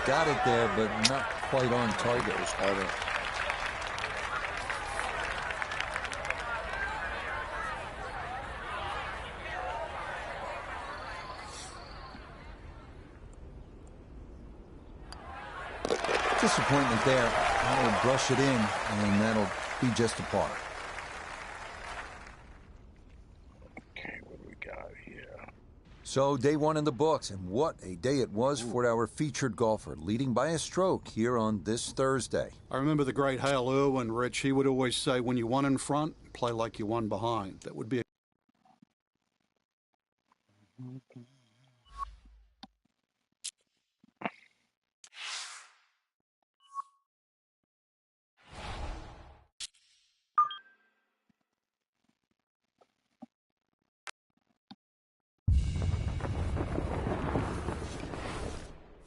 Got it there, but not quite on target. Disappointment there. I'll brush it in, and that'll be just a par. Okay, what do we got here? So day 1 in the books, and what a day it was for our featured golfer, leading by a stroke here on this Thursday. I remember the great Hale Irwin, Rich. He would always say, when you won in front, play like you won behind. That would be a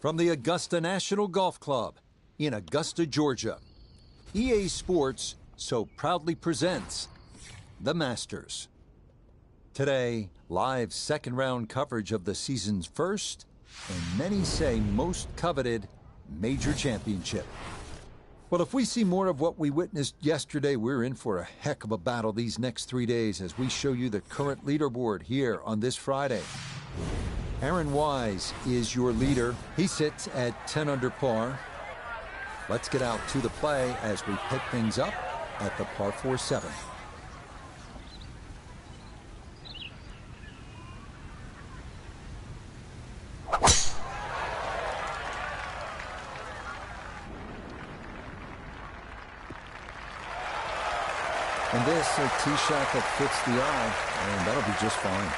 From the Augusta National Golf Club in Augusta, Georgia, EA Sports so proudly presents the Masters. Today, live second-round coverage of the season's first, and many say most coveted, major championship. Well, if we see more of what we witnessed yesterday, we're in for a heck of a battle these next 3 days as we show you the current leaderboard here on this Friday. Aaron Wise is your leader. He sits at 10 under par. Let's get out to the play as we pick things up at the par 4-7. And this a tee shot that fits the eye, and that'll be just fine.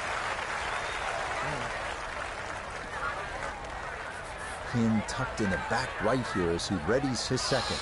Pin tucked in the back right here as he readies his second.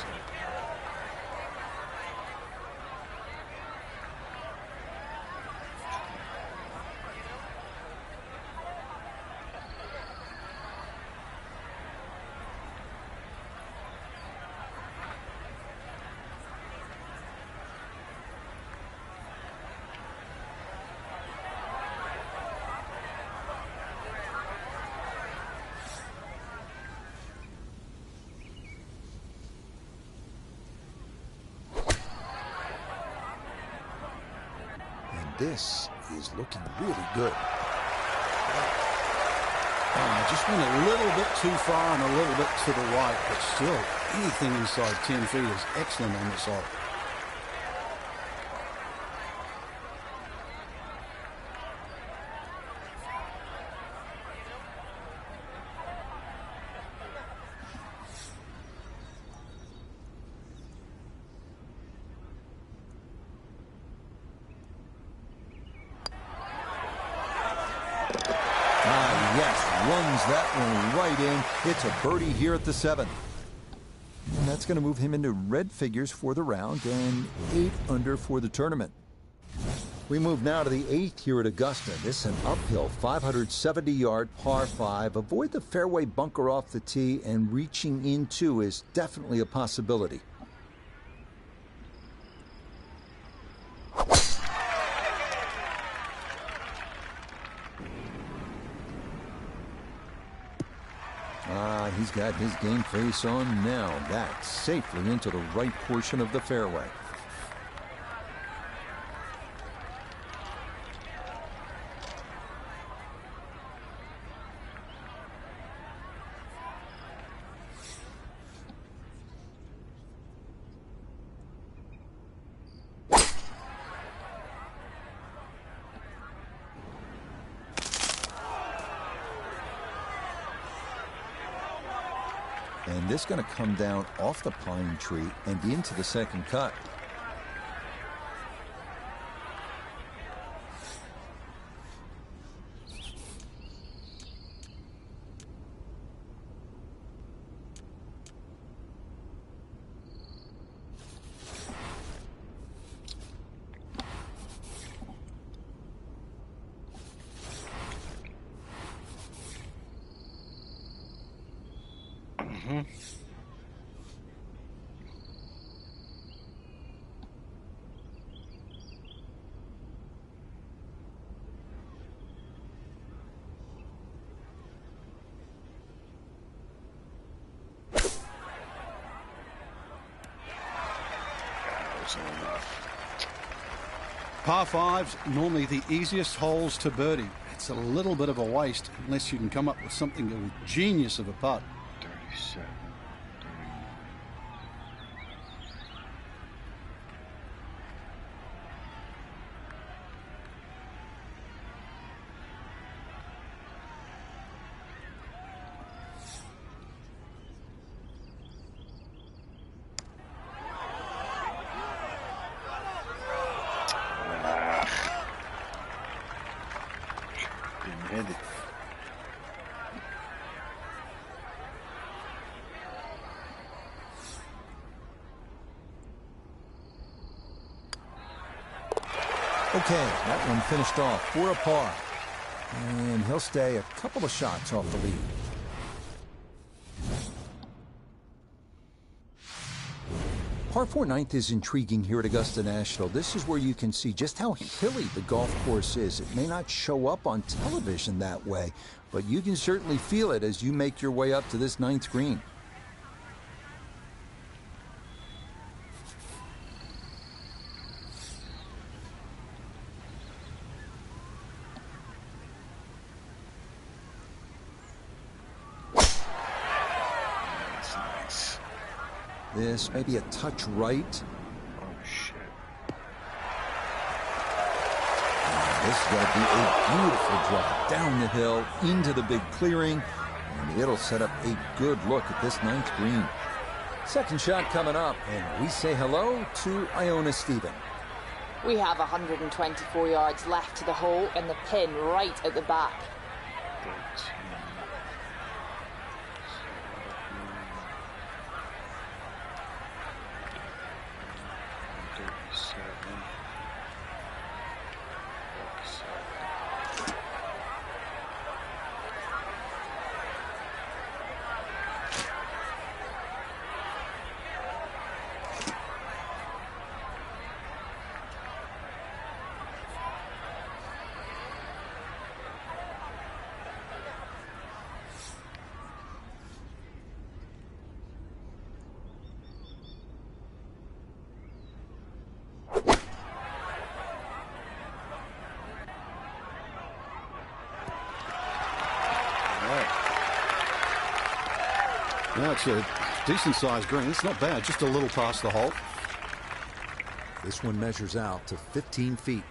this is looking really good. Just went a little bit too far and a little bit to the right, but still, anything inside 10 feet is excellent on this hole. Runs that one right in. It's a birdie here at the 7th. And that's going to move him into red figures for the round and 8 under for the tournament. We move now to the 8th here at Augusta. This is an uphill 570-yard par 5. Avoid the fairway bunker off the tee, and reaching into is definitely a possibility. He's got his game face on now. That's safely into the right portion of the fairway. And this is going to come down off the pine tree and into the second cut. Par 5's normally the easiest holes to birdie. It's a little bit of a waste unless you can come up with something of a genius of a putt. 37. Okay, that one finished off for a par. And he'll stay a couple of shots off the lead. Par 4 9th is intriguing here at Augusta National. This is where you can see just how hilly the golf course is. It may not show up on television that way, but you can certainly feel it as you make your way up to this 9th green. This may be a touch right. Oh, shit. This is going to be a beautiful drop down the hill into the big clearing, and it'll set up a good look at this 9th green. Second shot coming up, and we say hello to Iona Stephen. We have 124 yards left to the hole and the pin right at the back. 13. Now it's a decent-sized green. It's not bad, just a little past the hole. This one measures out to 15 feet.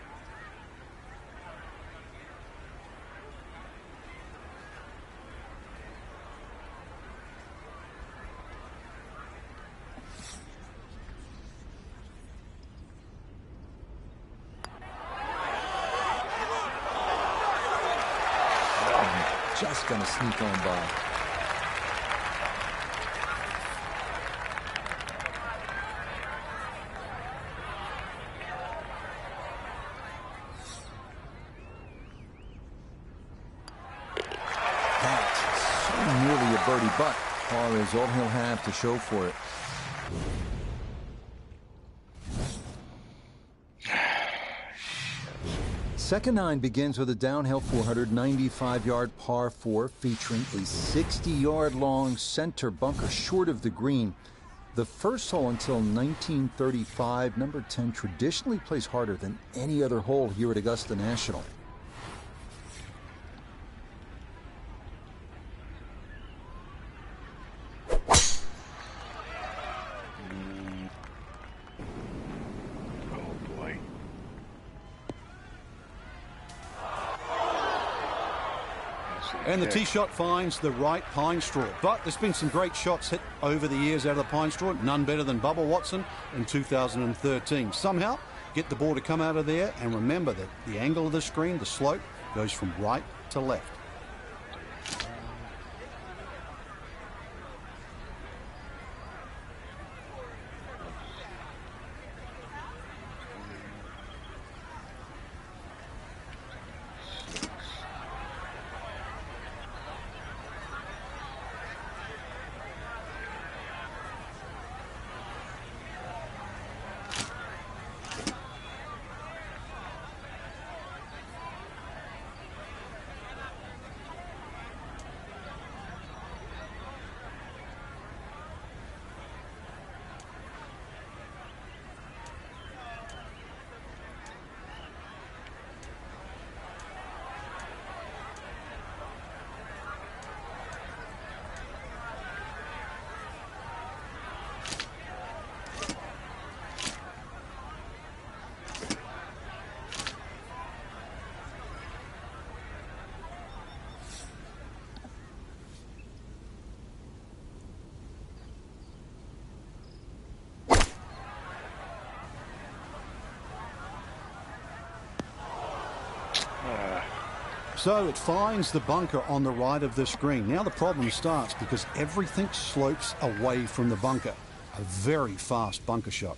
Just going to sneak on by. That's so nearly a birdie, but par is all he'll have to show for it. Second nine begins with a downhill 495-yard par 4 featuring a 60-yard long center bunker short of the green. The first hole until 1935, number 10 traditionally plays harder than any other hole here at Augusta National. And the tee shot finds the right pine straw. But there's been some great shots hit over the years out of the pine straw. None better than Bubba Watson in 2013. Somehow, get the ball to come out of there. And remember that the angle of the screen, the slope, goes from right to left. So it finds the bunker on the right of the screen. Now the problem starts because everything slopes away from the bunker. A very fast bunker shot.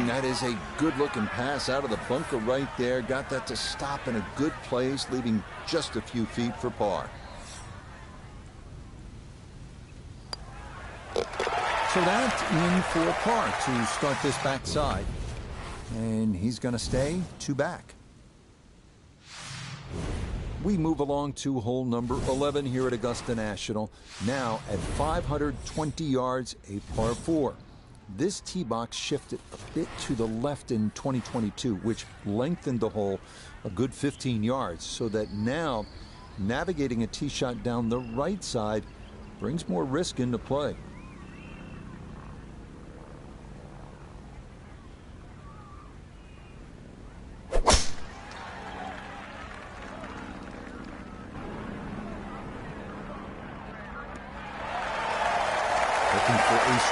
That is a good-looking pass out of the bunker right there. Got that to stop in a good place, leaving just a few feet for par. So that's in for par to start this backside. And he's going to stay 2 back. We move along to hole number 11 here at Augusta National. Now at 520 yards, a par 4. This tee box shifted a bit to the left in 2022, which lengthened the hole a good 15 yards, so that now navigating a tee shot down the right side brings more risk into play.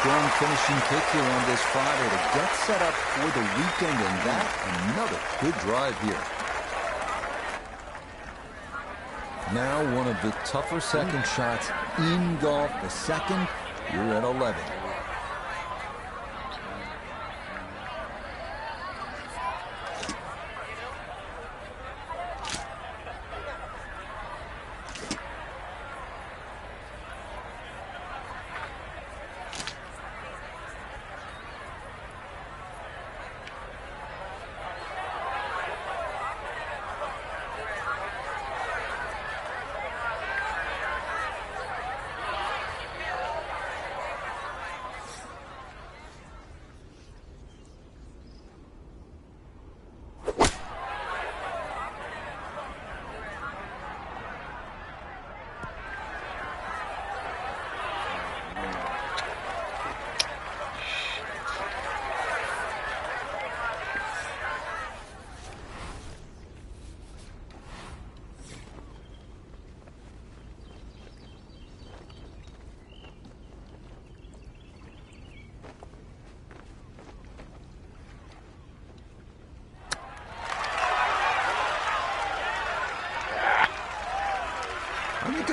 Strong finishing kick here on this Friday to get set up for the weekend, and that another good drive here. Now one of the tougher second shots in golf, the second here at 11.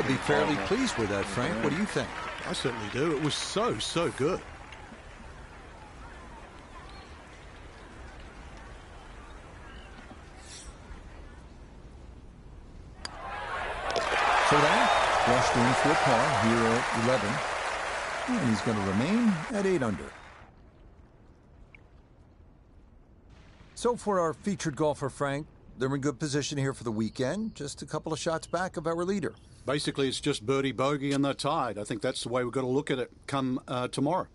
be fairly pleased with that, Frank. What do you think? I certainly do. It was so good. So that flushed in for a par here at 11. And he's going to remain at 8 under. So for our featured golfer, Frank, they're in good position here for the weekend. Just a couple of shots back of our leader. Basically, it's just birdie, bogey, and they're tied. I think that's the way we've got to look at it come tomorrow.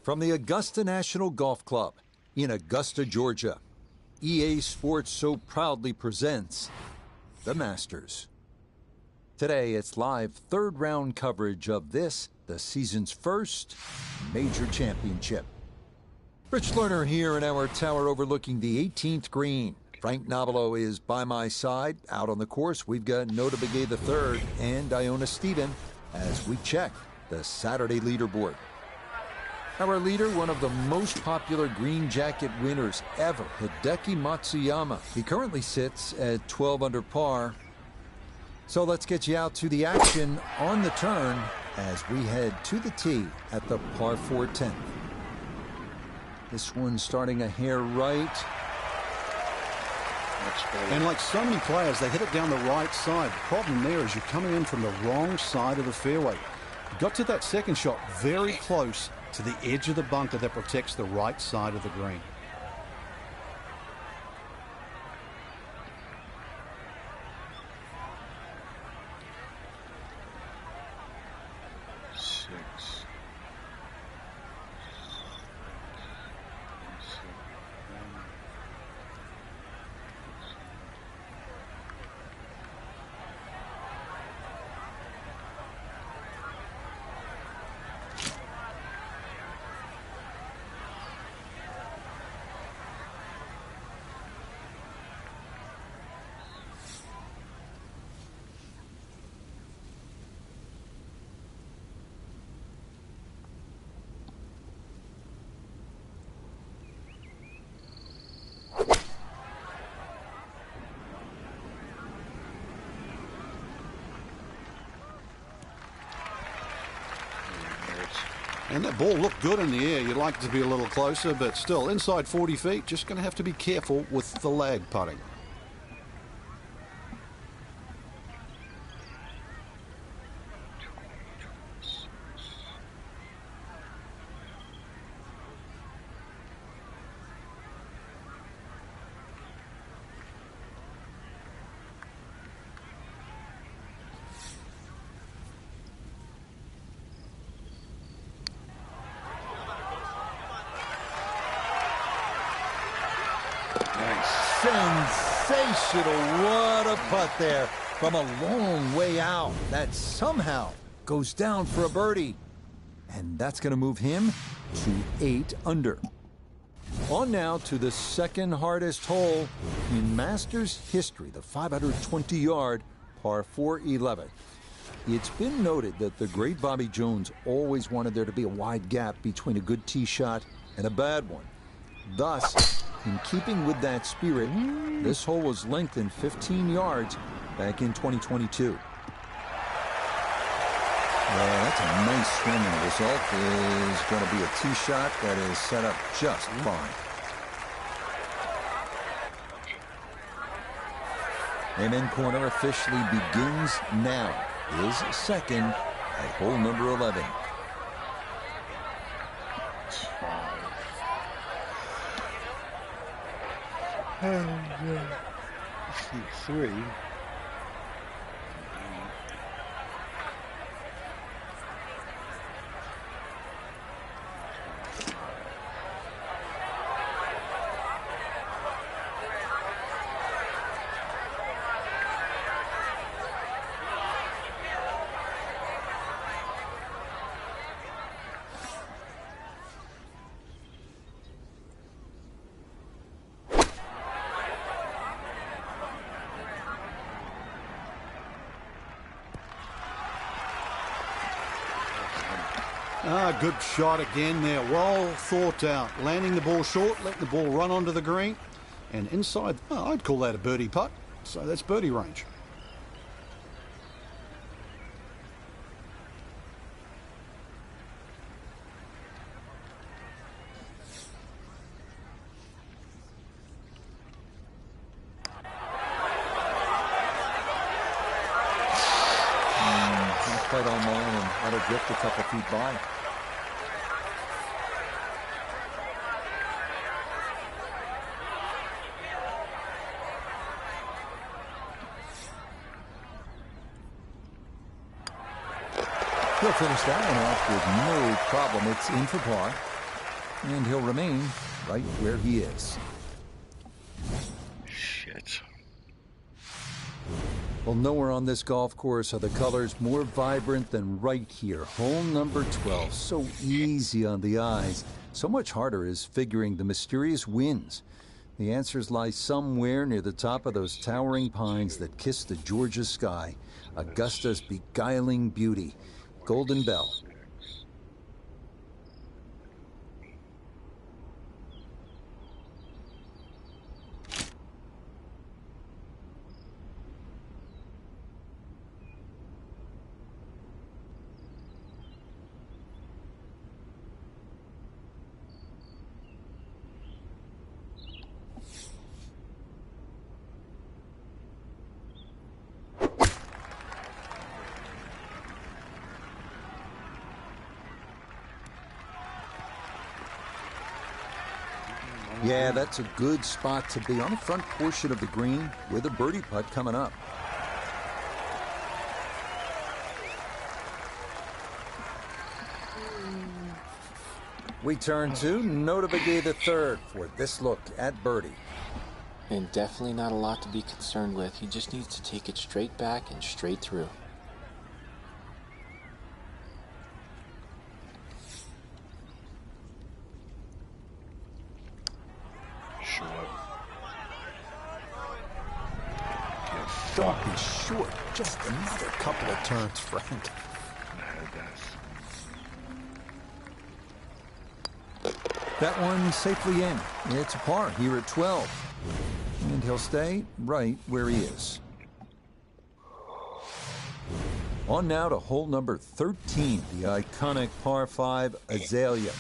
From the Augusta National Golf Club in Augusta, Georgia, EA Sports so proudly presents the Masters. Today, it's live third-round coverage of this, the season's first major championship. Rich Lerner here in our tower overlooking the 18th green. Frank Nobilo is by my side. Out on the course, we've got Nota Begay III and Iona Stephen as we check the Saturday leaderboard. Our leader, one of the most popular green jacket winners ever, Hideki Matsuyama. He currently sits at 12 under par. So let's get you out to the action on the turn as we head to the tee at the par 4 10th. This one starting a hair right. And like so many players, they hit it down the right side. The problem there is you're coming in from the wrong side of the fairway. You got to that second shot very close to the edge of the bunker that protects the right side of the green. And that ball looked good in the air. You'd like it to be a little closer, but still inside 40 feet. Just going to have to be careful with the lag putting. Sensational. What a putt there from a long way out. That somehow goes down for a birdie. And that's going to move him to 8 under. On now to the second hardest hole in Masters history, the 520-yard par 4 11. It's been noted that the great Bobby Jones always wanted there to be a wide gap between a good tee shot and a bad one. Thus, in keeping with that spirit, this hole was lengthened 15 yards back in 2022. Well, that's a nice swing, and the result is going to be a tee shot that is set up just fine. Amen Corner officially begins now. His second at hole number 11. Three. Good shot again there. Well thought out. Landing the ball short, letting the ball run onto the green. And inside, I'd call that a birdie putt. So that's birdie range. Quite on line and let it drift a couple feet by. He'll finish that one off with no problem. It's in for par, and he'll remain right where he is. Shit. Well, nowhere on this golf course are the colors more vibrant than right here. Hole number 12. So easy on the eyes. So much harder is figuring the mysterious winds. The answers lie somewhere near the top of those towering pines that kiss the Georgia sky. Augusta's beguiling beauty. Golden Bell. Yeah, that's a good spot to be on the front portion of the green with a birdie putt coming up. We turn to Nota Begay III for this look at birdie. And definitely not a lot to be concerned with. He just needs to take it straight back and straight through. Don't be short. Just another couple of turns, Frank. That one safely in. It's a par here at 12. And he'll stay right where he is. On now to hole number 13, the iconic par 5 Azalea.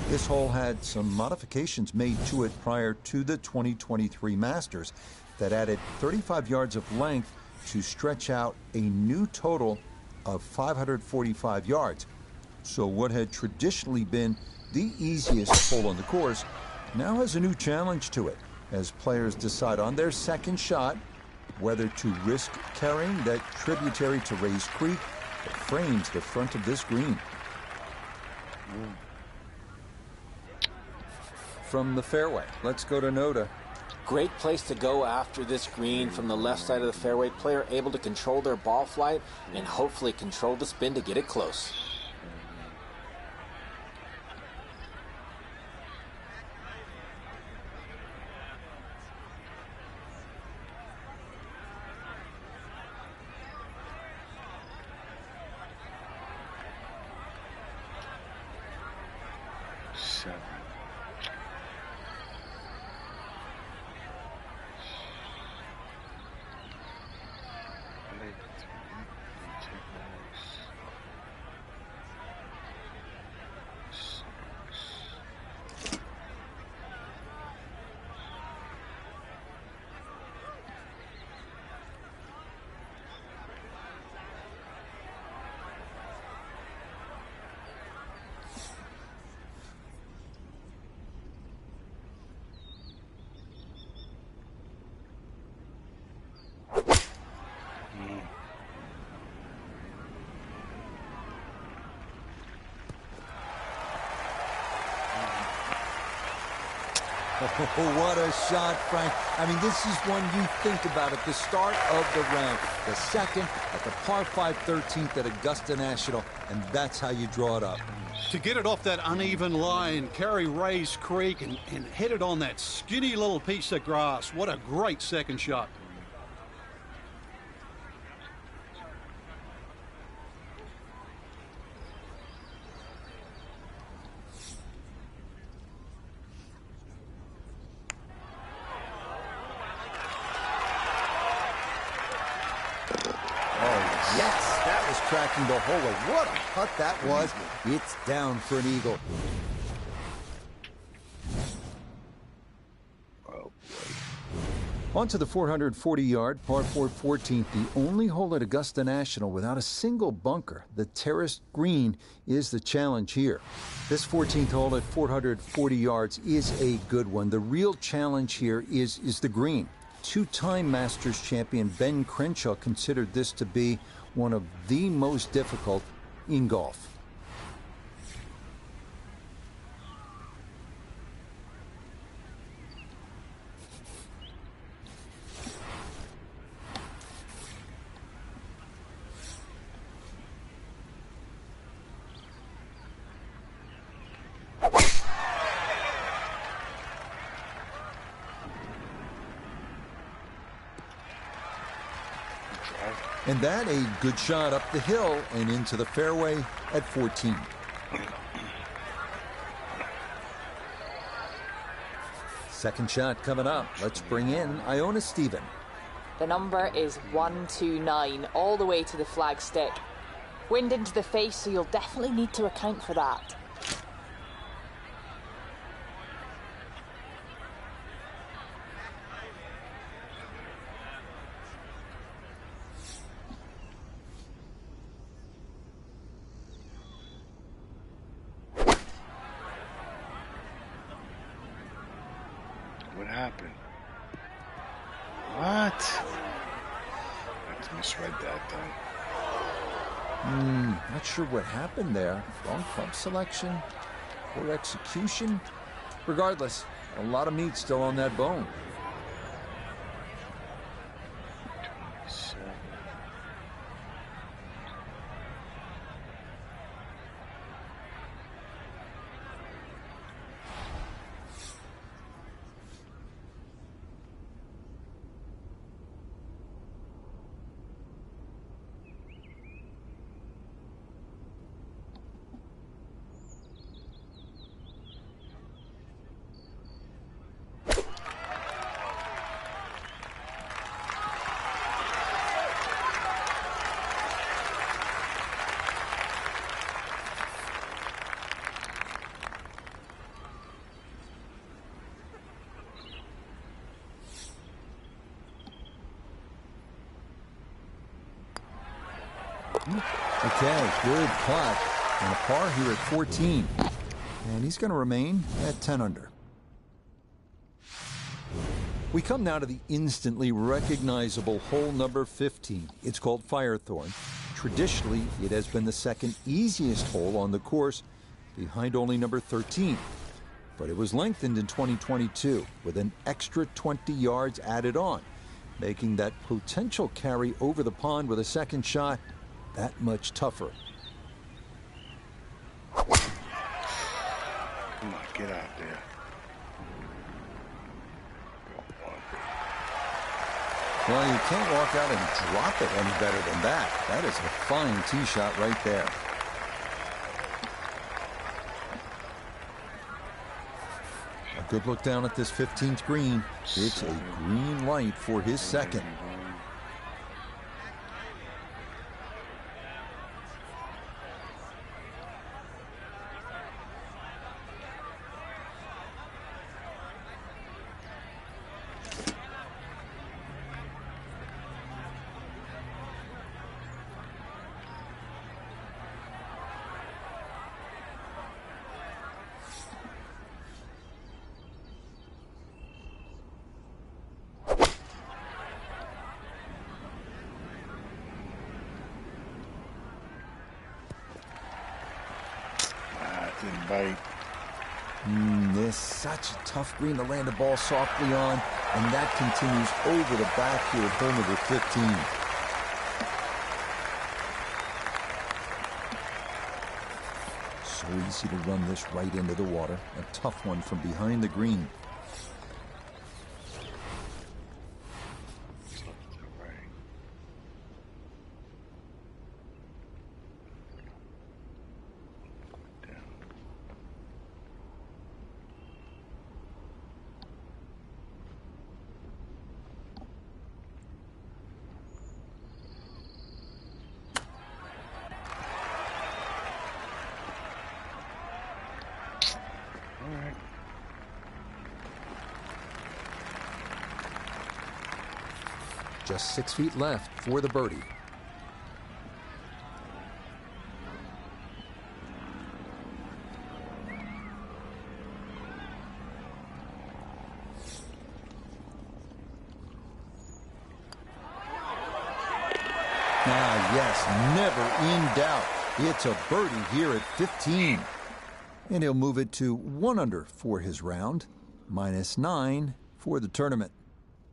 This hole had some modifications made to it prior to the 2023 Masters that added 35 yards of length to stretch out a new total of 545 yards. So what had traditionally been the easiest hole on the course now has a new challenge to it as players decide on their second shot whether to risk carrying that tributary to Rays Creek that frames the front of this green. From the fairway, let's go to Nota. Great place to go after this green from the left side of the fairway. Player able to control their ball flight and hopefully control the spin to get it close. Oh, what a shot, Frank. I mean, this is one you think about at the start of the round. The second at the par 5 13th at Augusta National, and that's how you draw it up. To get it off that uneven line, carry Rays Creek, and hit it on that skinny little piece of grass. What a great second shot. Yes, that was tracking the hole. What a putt that was. It's down for an eagle. On to the 440-yard par 4 14th, the only hole at Augusta National without a single bunker. The terraced green is the challenge here. This 14th hole at 440 yards is a good one. The real challenge here is the green. Two-time Masters champion Ben Crenshaw considered this to be one of the most difficult in golf. And that a good shot up the hill and into the fairway at 14. Second shot coming up. Let's bring in Iona Stephen. The number is 129, all the way to the flagstick. Wind into the face, so you'll definitely need to account for that. What happened? What? I misread that, though. Not sure what happened there. Wrong club selection, poor execution. Regardless, a lot of meat still on that bone. Okay, good putt. And a par here at 14. And he's going to remain at 10 under. We come now to the instantly recognizable hole number 15. It's called Firethorn. Traditionally, it has been the second easiest hole on the course, behind only number 13. But it was lengthened in 2022 with an extra 20 yards added on, making that potential carry over the pond with a second shot that much tougher. Come on, get out there. Well, you can't walk out and drop it any better than that. That is a fine tee shot right there. A good look down at this 15th green. It's a green light for his second. Didn't bite. This is such a tough green to land the ball softly on, and that continues over the back here at hole number 15. So easy to run this right into the water. A tough one from behind the green. Just 6 feet left for the birdie. Yes, never in doubt. It's a birdie here at 15. And he'll move it to 1 under for his round, -9 for the tournament.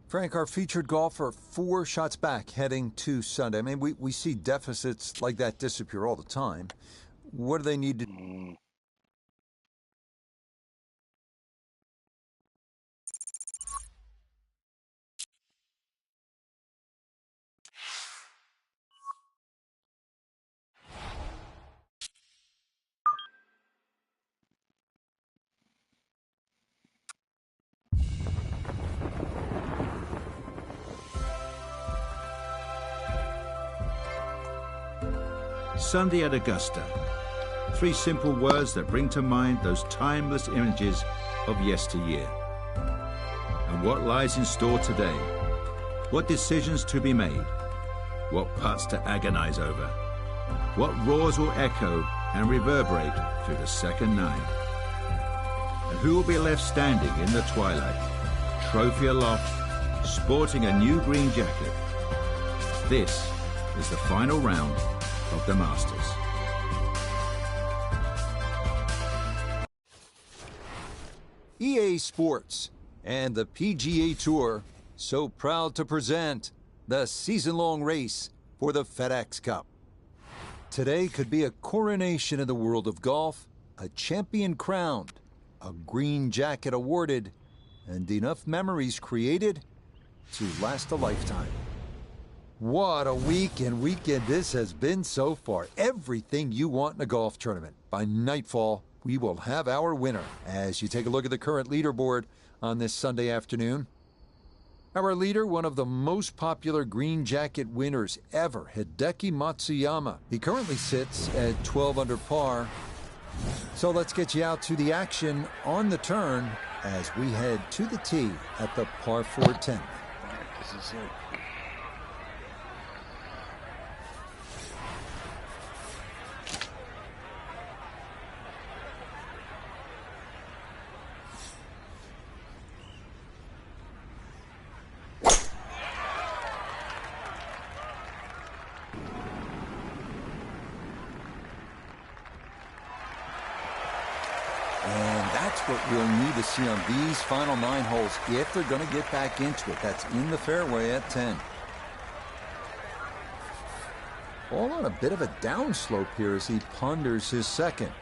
Frank, our featured golfer, 4 shots back heading to Sunday. I mean, we see deficits like that disappear all the time. What do they need to do? Sunday at Augusta. 3 simple words that bring to mind those timeless images of yesteryear. And what lies in store today? What decisions to be made? What putts to agonize over? What roars will echo and reverberate through the second 9? And who will be left standing in the twilight, trophy aloft, sporting a new green jacket? This is the final round of the Masters. EA Sports and the PGA Tour so proud to present the season-long race for the FedEx Cup. Today could be a coronation in the world of golf, a champion crowned, a green jacket awarded, and enough memories created to last a lifetime. What a week and weekend this has been so far. Everything you want in a golf tournament. By nightfall, we will have our winner. As you take a look at the current leaderboard on this Sunday afternoon, our leader, one of the most popular green jacket winners ever, Hideki Matsuyama. He currently sits at 12 under par. So let's get you out to the action on the turn as we head to the tee at the par 4 10th. This is it. And that's what we'll need to see on these final 9 holes if they're going to get back into it. That's in the fairway at 10. All on a bit of a downslope here as he ponders his second.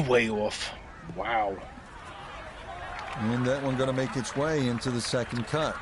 Way off. Wow. And that one going to make its way into the second cut.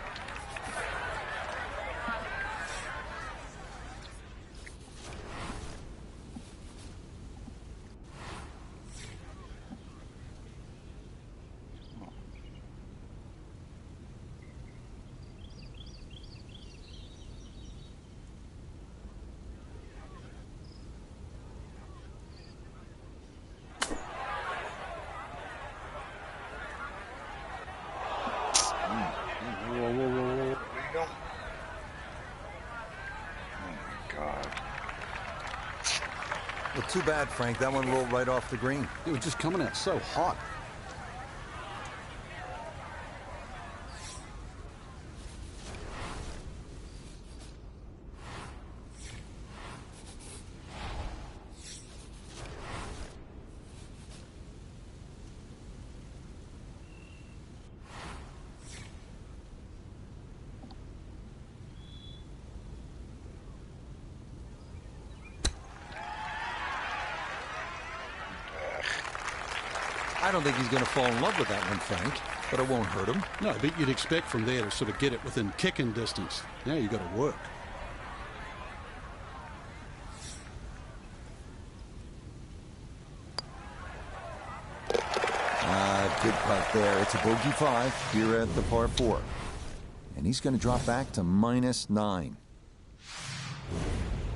Well, too bad, Frank. That one rolled right off the green. It was just coming out so hot. I don't think he's going to fall in love with that one, Frank, but it won't hurt him. No, but you'd expect from there to sort of get it within kicking distance. Now you've got to work. Good putt there. It's a bogey 5 here at the par 4. And he's going to drop back to -9.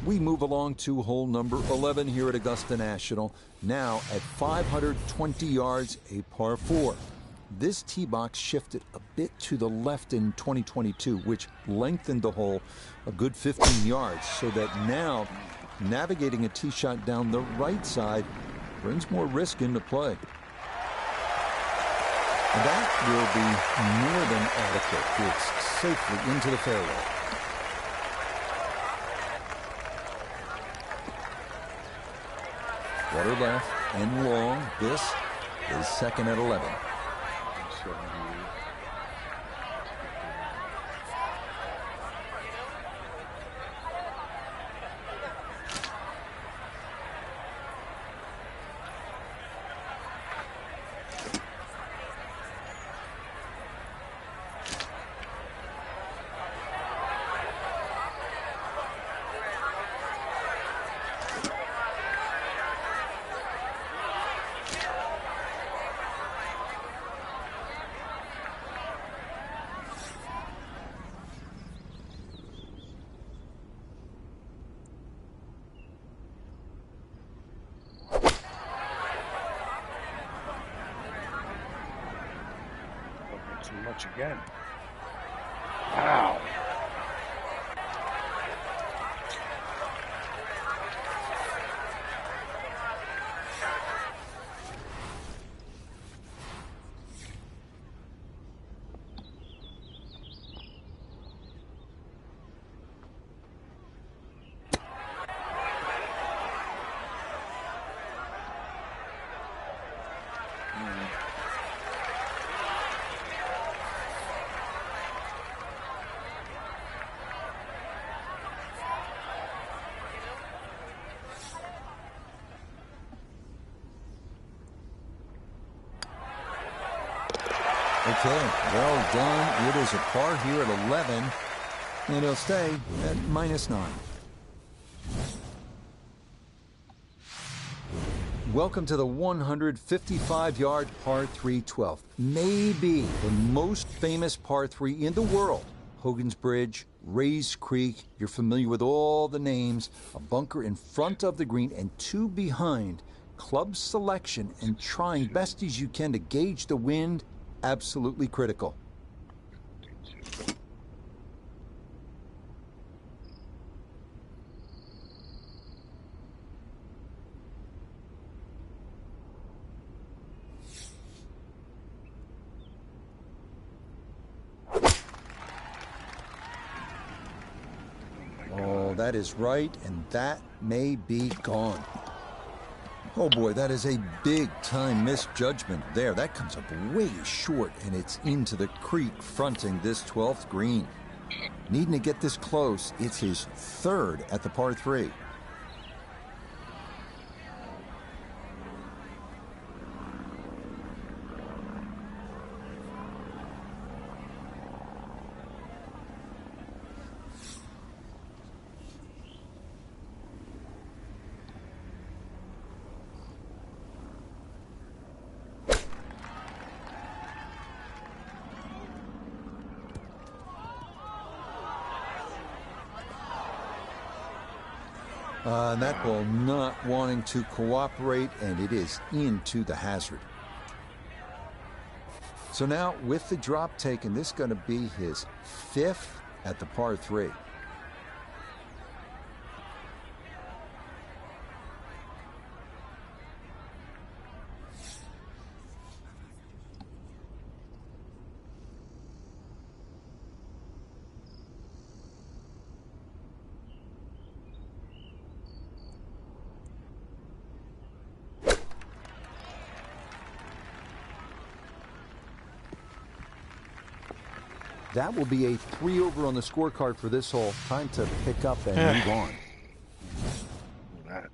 We move along to hole number 11 here at Augusta National. Now at 520 yards, a par 4. This tee box shifted a bit to the left in 2022, which lengthened the hole a good 15 yards, so that now navigating a tee shot down the right side brings more risk into play. And that will be more than adequate. It's safely into the fairway. Water left and long. This is second at 11. Too much again. Wow. Okay, well done. It is a par here at 11, and it'll stay at -9. Welcome to the 155-yard par 3 12th. Maybe the most famous par 3 in the world. Hogan's Bridge, Rays Creek, you're familiar with all the names. A bunker in front of the green and 2 behind. Club selection and trying best as you can to gauge the wind, absolutely critical. Oh, that is right, and that may be gone. Oh boy, that is a big-time misjudgment there. That comes up way short, and it's into the creek fronting this 12th green. Needing to get this close, it's his 3rd at the par 3. That ball not wanting to cooperate, and it is into the hazard. So now, with the drop taken, this is going to be his 5th at the par 3. That will be a 3 over on the scorecard for this hole. Time to pick up and move on. That.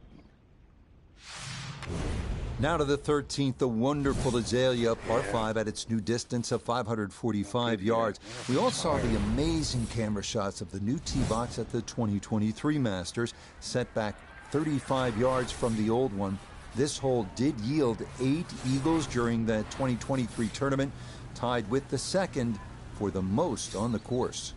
Now to the 13th, the wonderful Azalea, par 5 at its new distance of 545 yards. We all saw the amazing camera shots of the new tee box at the 2023 Masters, set back 35 yards from the old one. This hole did yield 8 eagles during the 2023 tournament, tied with the second for the most on the course.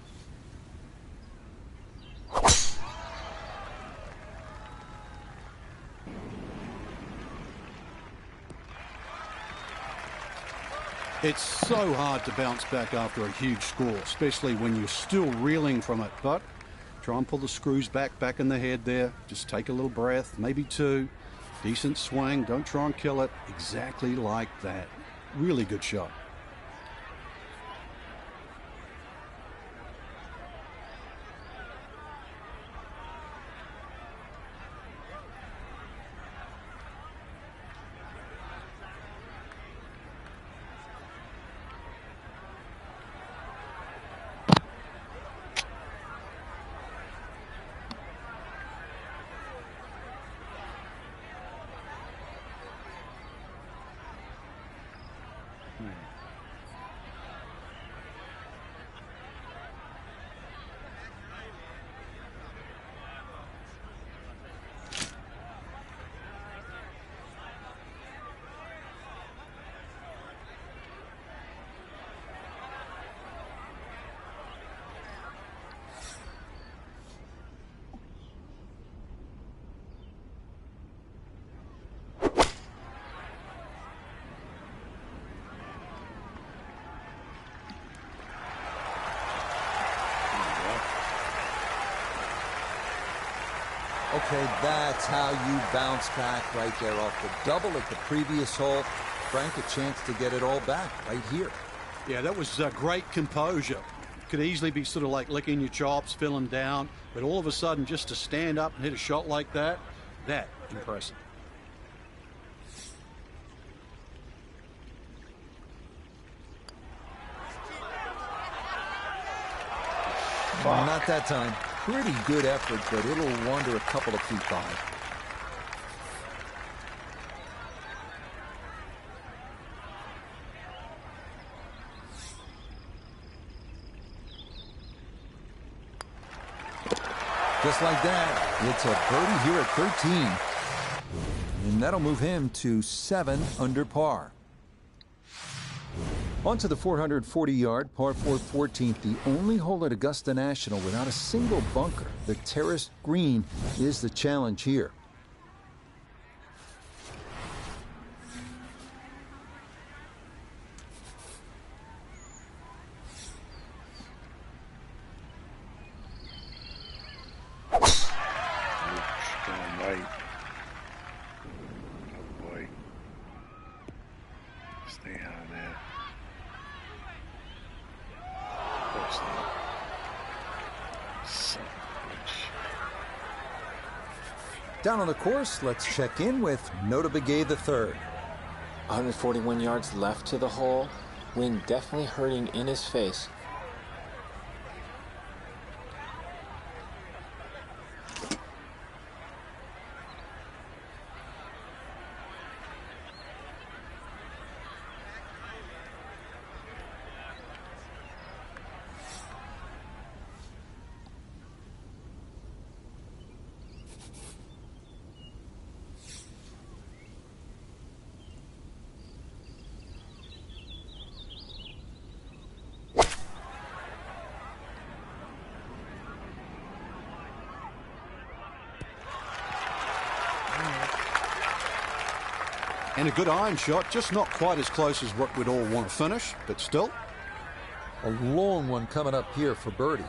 It's so hard to bounce back after a huge score, especially when you're still reeling from it. But try and pull the screws back in the head there. Just take a little breath, maybe 2. Decent swing. Don't try and kill it. Exactly like that. Really good shot. Okay, that's how you bounce back right there off the double at the previous hole. Frank, a chance to get it all back right here. Yeah, that was great composure. Could easily be sort of like licking your chops, feeling down, but all of a sudden just to stand up and hit a shot like that, impressive. Not that time. Pretty good effort, but it'll wander a couple of feet by. Just like that, it's a birdie here at 13. And that'll move him to 7 under par. On to the 440-yard par 4 14th, the only hole at Augusta National without a single bunker. The terrace green is the challenge here. Down on the course, let's check in with Nota Begay III. 141 yards left to the hole. Wind definitely hurting in his face. And a good iron shot, just not quite as close as what we'd all want to finish, but still. A long one coming up here for birdie.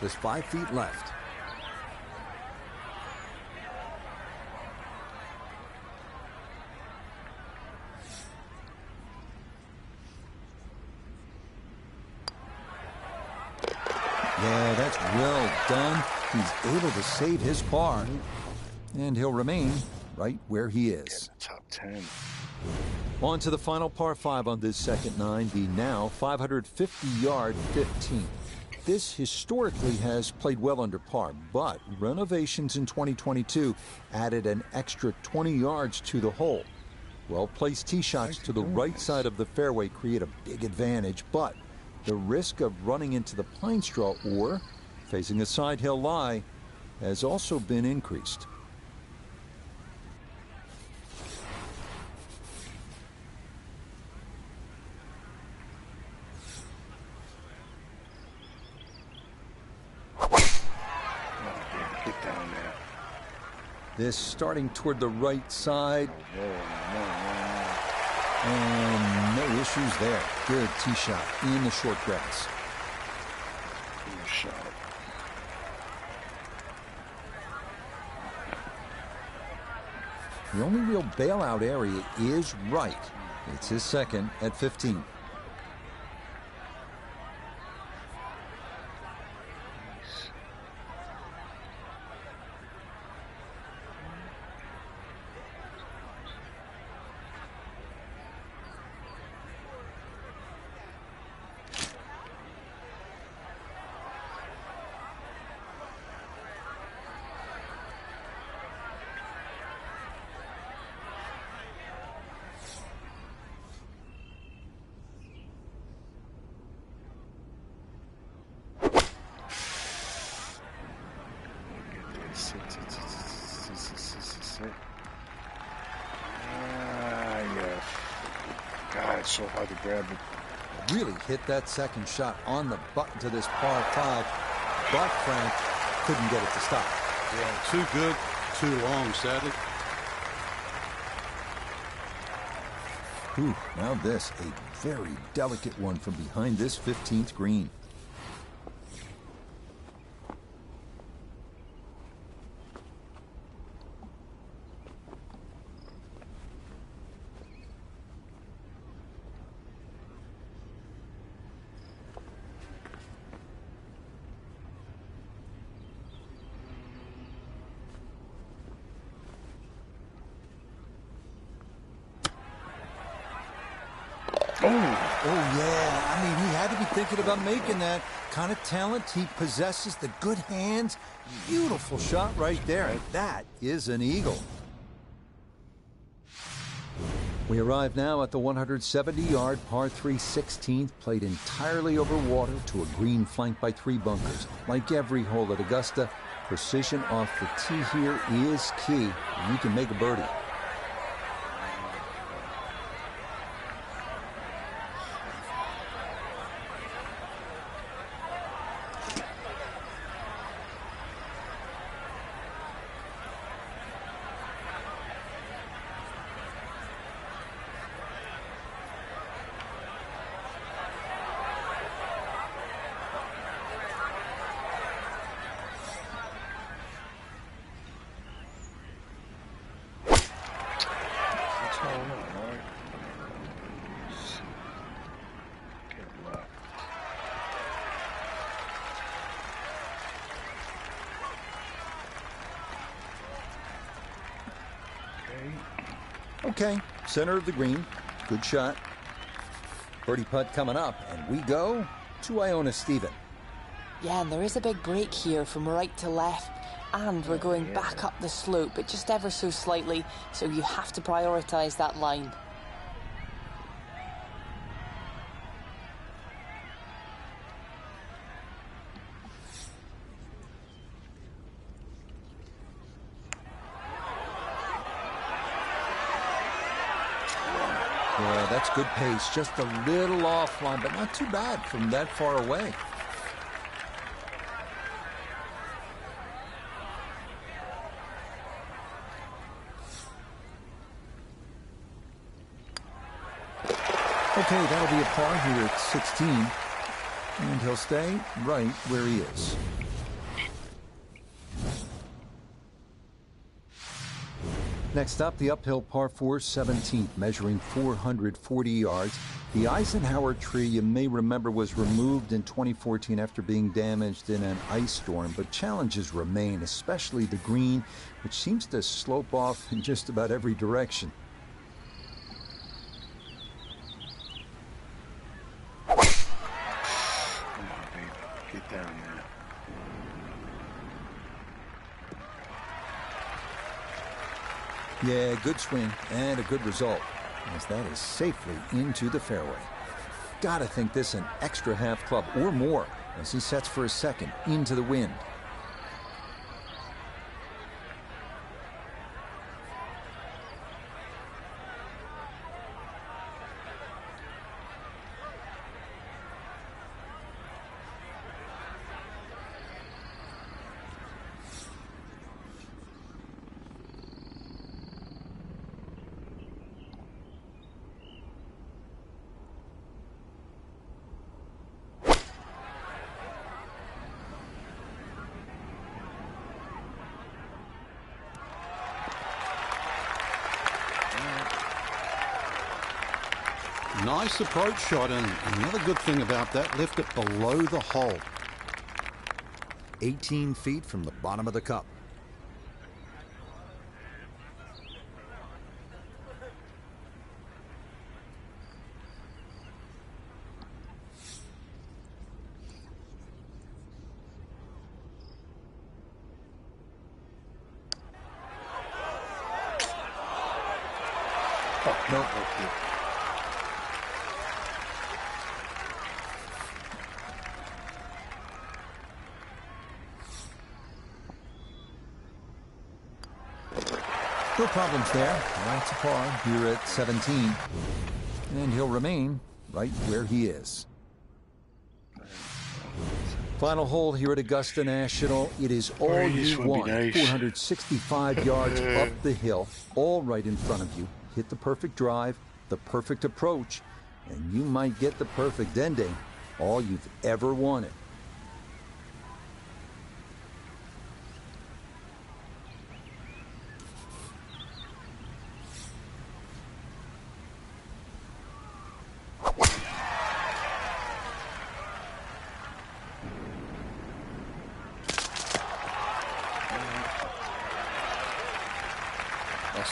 There's 5 feet left. just well done. He's able to save his par. And he'll remain right where he is. Top 10. On to the final par 5 on this second 9, the now 550-yard 15. This historically has played well under par, but renovations in 2022 added an extra 20 yards to the hole. Well-placed tee shots to the right side of the fairway create a big advantage, but the risk of running into the pine straw or facing a side hill lie has also been increased. Get down there. This starting toward the right side. No. And no issues there. Good tee shot in the short grass. Good shot. The only real bailout area is right. It's his second at 15. Yeah. God, it's so hard to grab it. Really hit that second shot on the button to this par 5, but Frank couldn't get it to stop. Yeah, too good, too long, sadly. Whew, now this, a very delicate one from behind this 15th green. Oh, yeah. I mean, he had to be thinking about making that kind of talent. He possesses the good hands. Beautiful shot right there. That is an eagle. We arrive now at the 170-yard par 3 16th, played entirely over water to a green flanked by 3 bunkers. Like every hole at Augusta, precision off the tee here is key. You can make a birdie. Okay, center of the green. Good shot. Birdie putt coming up, and we go to Iona Stephen. Yeah, and there is a big break here from right to left, and we're going back up the slope, but just ever so slightly, so you have to prioritise that line. Yeah, that's good pace. Just a little offline, but not too bad from that far away. Okay, that'll be a par here at 16. And he'll stay right where he is. Next up, the uphill par 4 17th, measuring 440 yards. The Eisenhower tree, you may remember, was removed in 2014 after being damaged in an ice storm, but challenges remain, especially the green, which seems to slope off in just about every direction. Come on, baby. Get down there. Yeah, good swing and a good result, as that is safely into the fairway. Gotta think this an extra half club or more as he sets for a second into the wind. Nice approach shot, and another good thing about that, left it below the hole. 18 feet from the bottom of the cup. Oh, no. Okay. No problems there. That's a par here at 17. And he'll remain right where he is. Final hole here at Augusta National. It is all This you would be want. nice. 465 yards up the hill, all right in front of you. Hit the perfect drive, the perfect approach, and you might get the perfect ending. All you've ever wanted.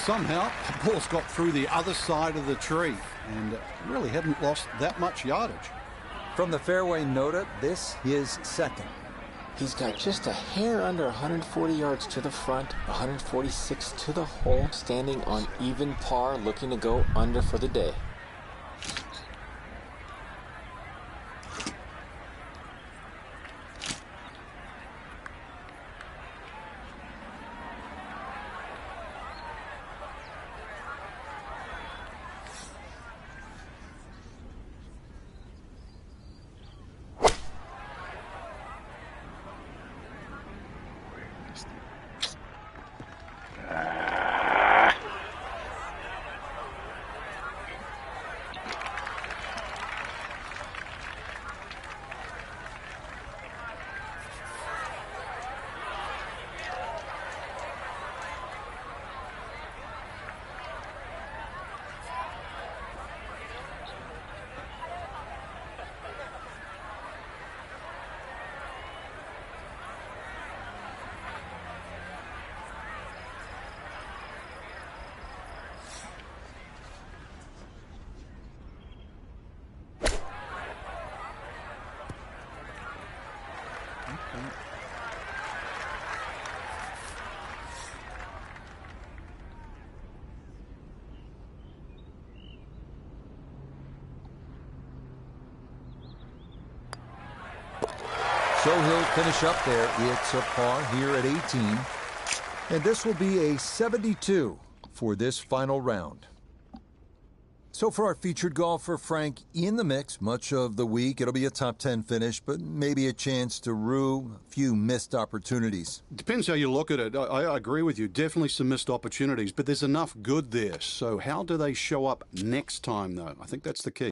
Somehow, the ball's got through the other side of the tree and really hadn't lost that much yardage. From the fairway nota, this is second. He's got just a hair under 140 yards to the front, 146 to the hole, standing on even par, looking to go under for the day. So he'll finish up there. It's a par here at 18. And this will be a 72 for this final round. So for our featured golfer, Frank, in the mix much of the week. It'll be a top 10 finish, but maybe a chance to rue a few missed opportunities. Depends how you look at it. I agree with you. Definitely some missed opportunities, but there's enough good there. So how do they show up next time, though? I think that's the key.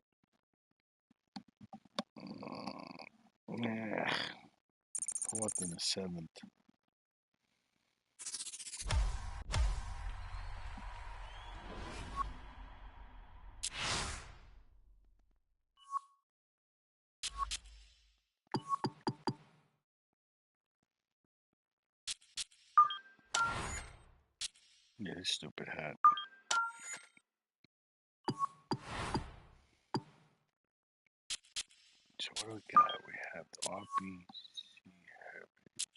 Fourth and the seventh. Yeah, this stupid hat. So what do we got? We have the RBC Heritage.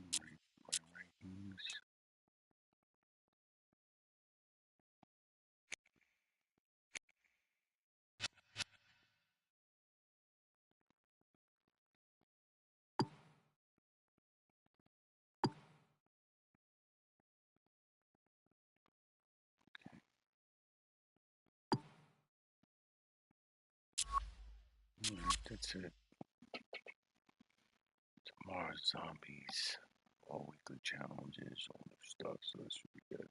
My rankings. Alright, that's it. Tomorrow's zombies. All weekly challenges, all new stuff, so this should be good.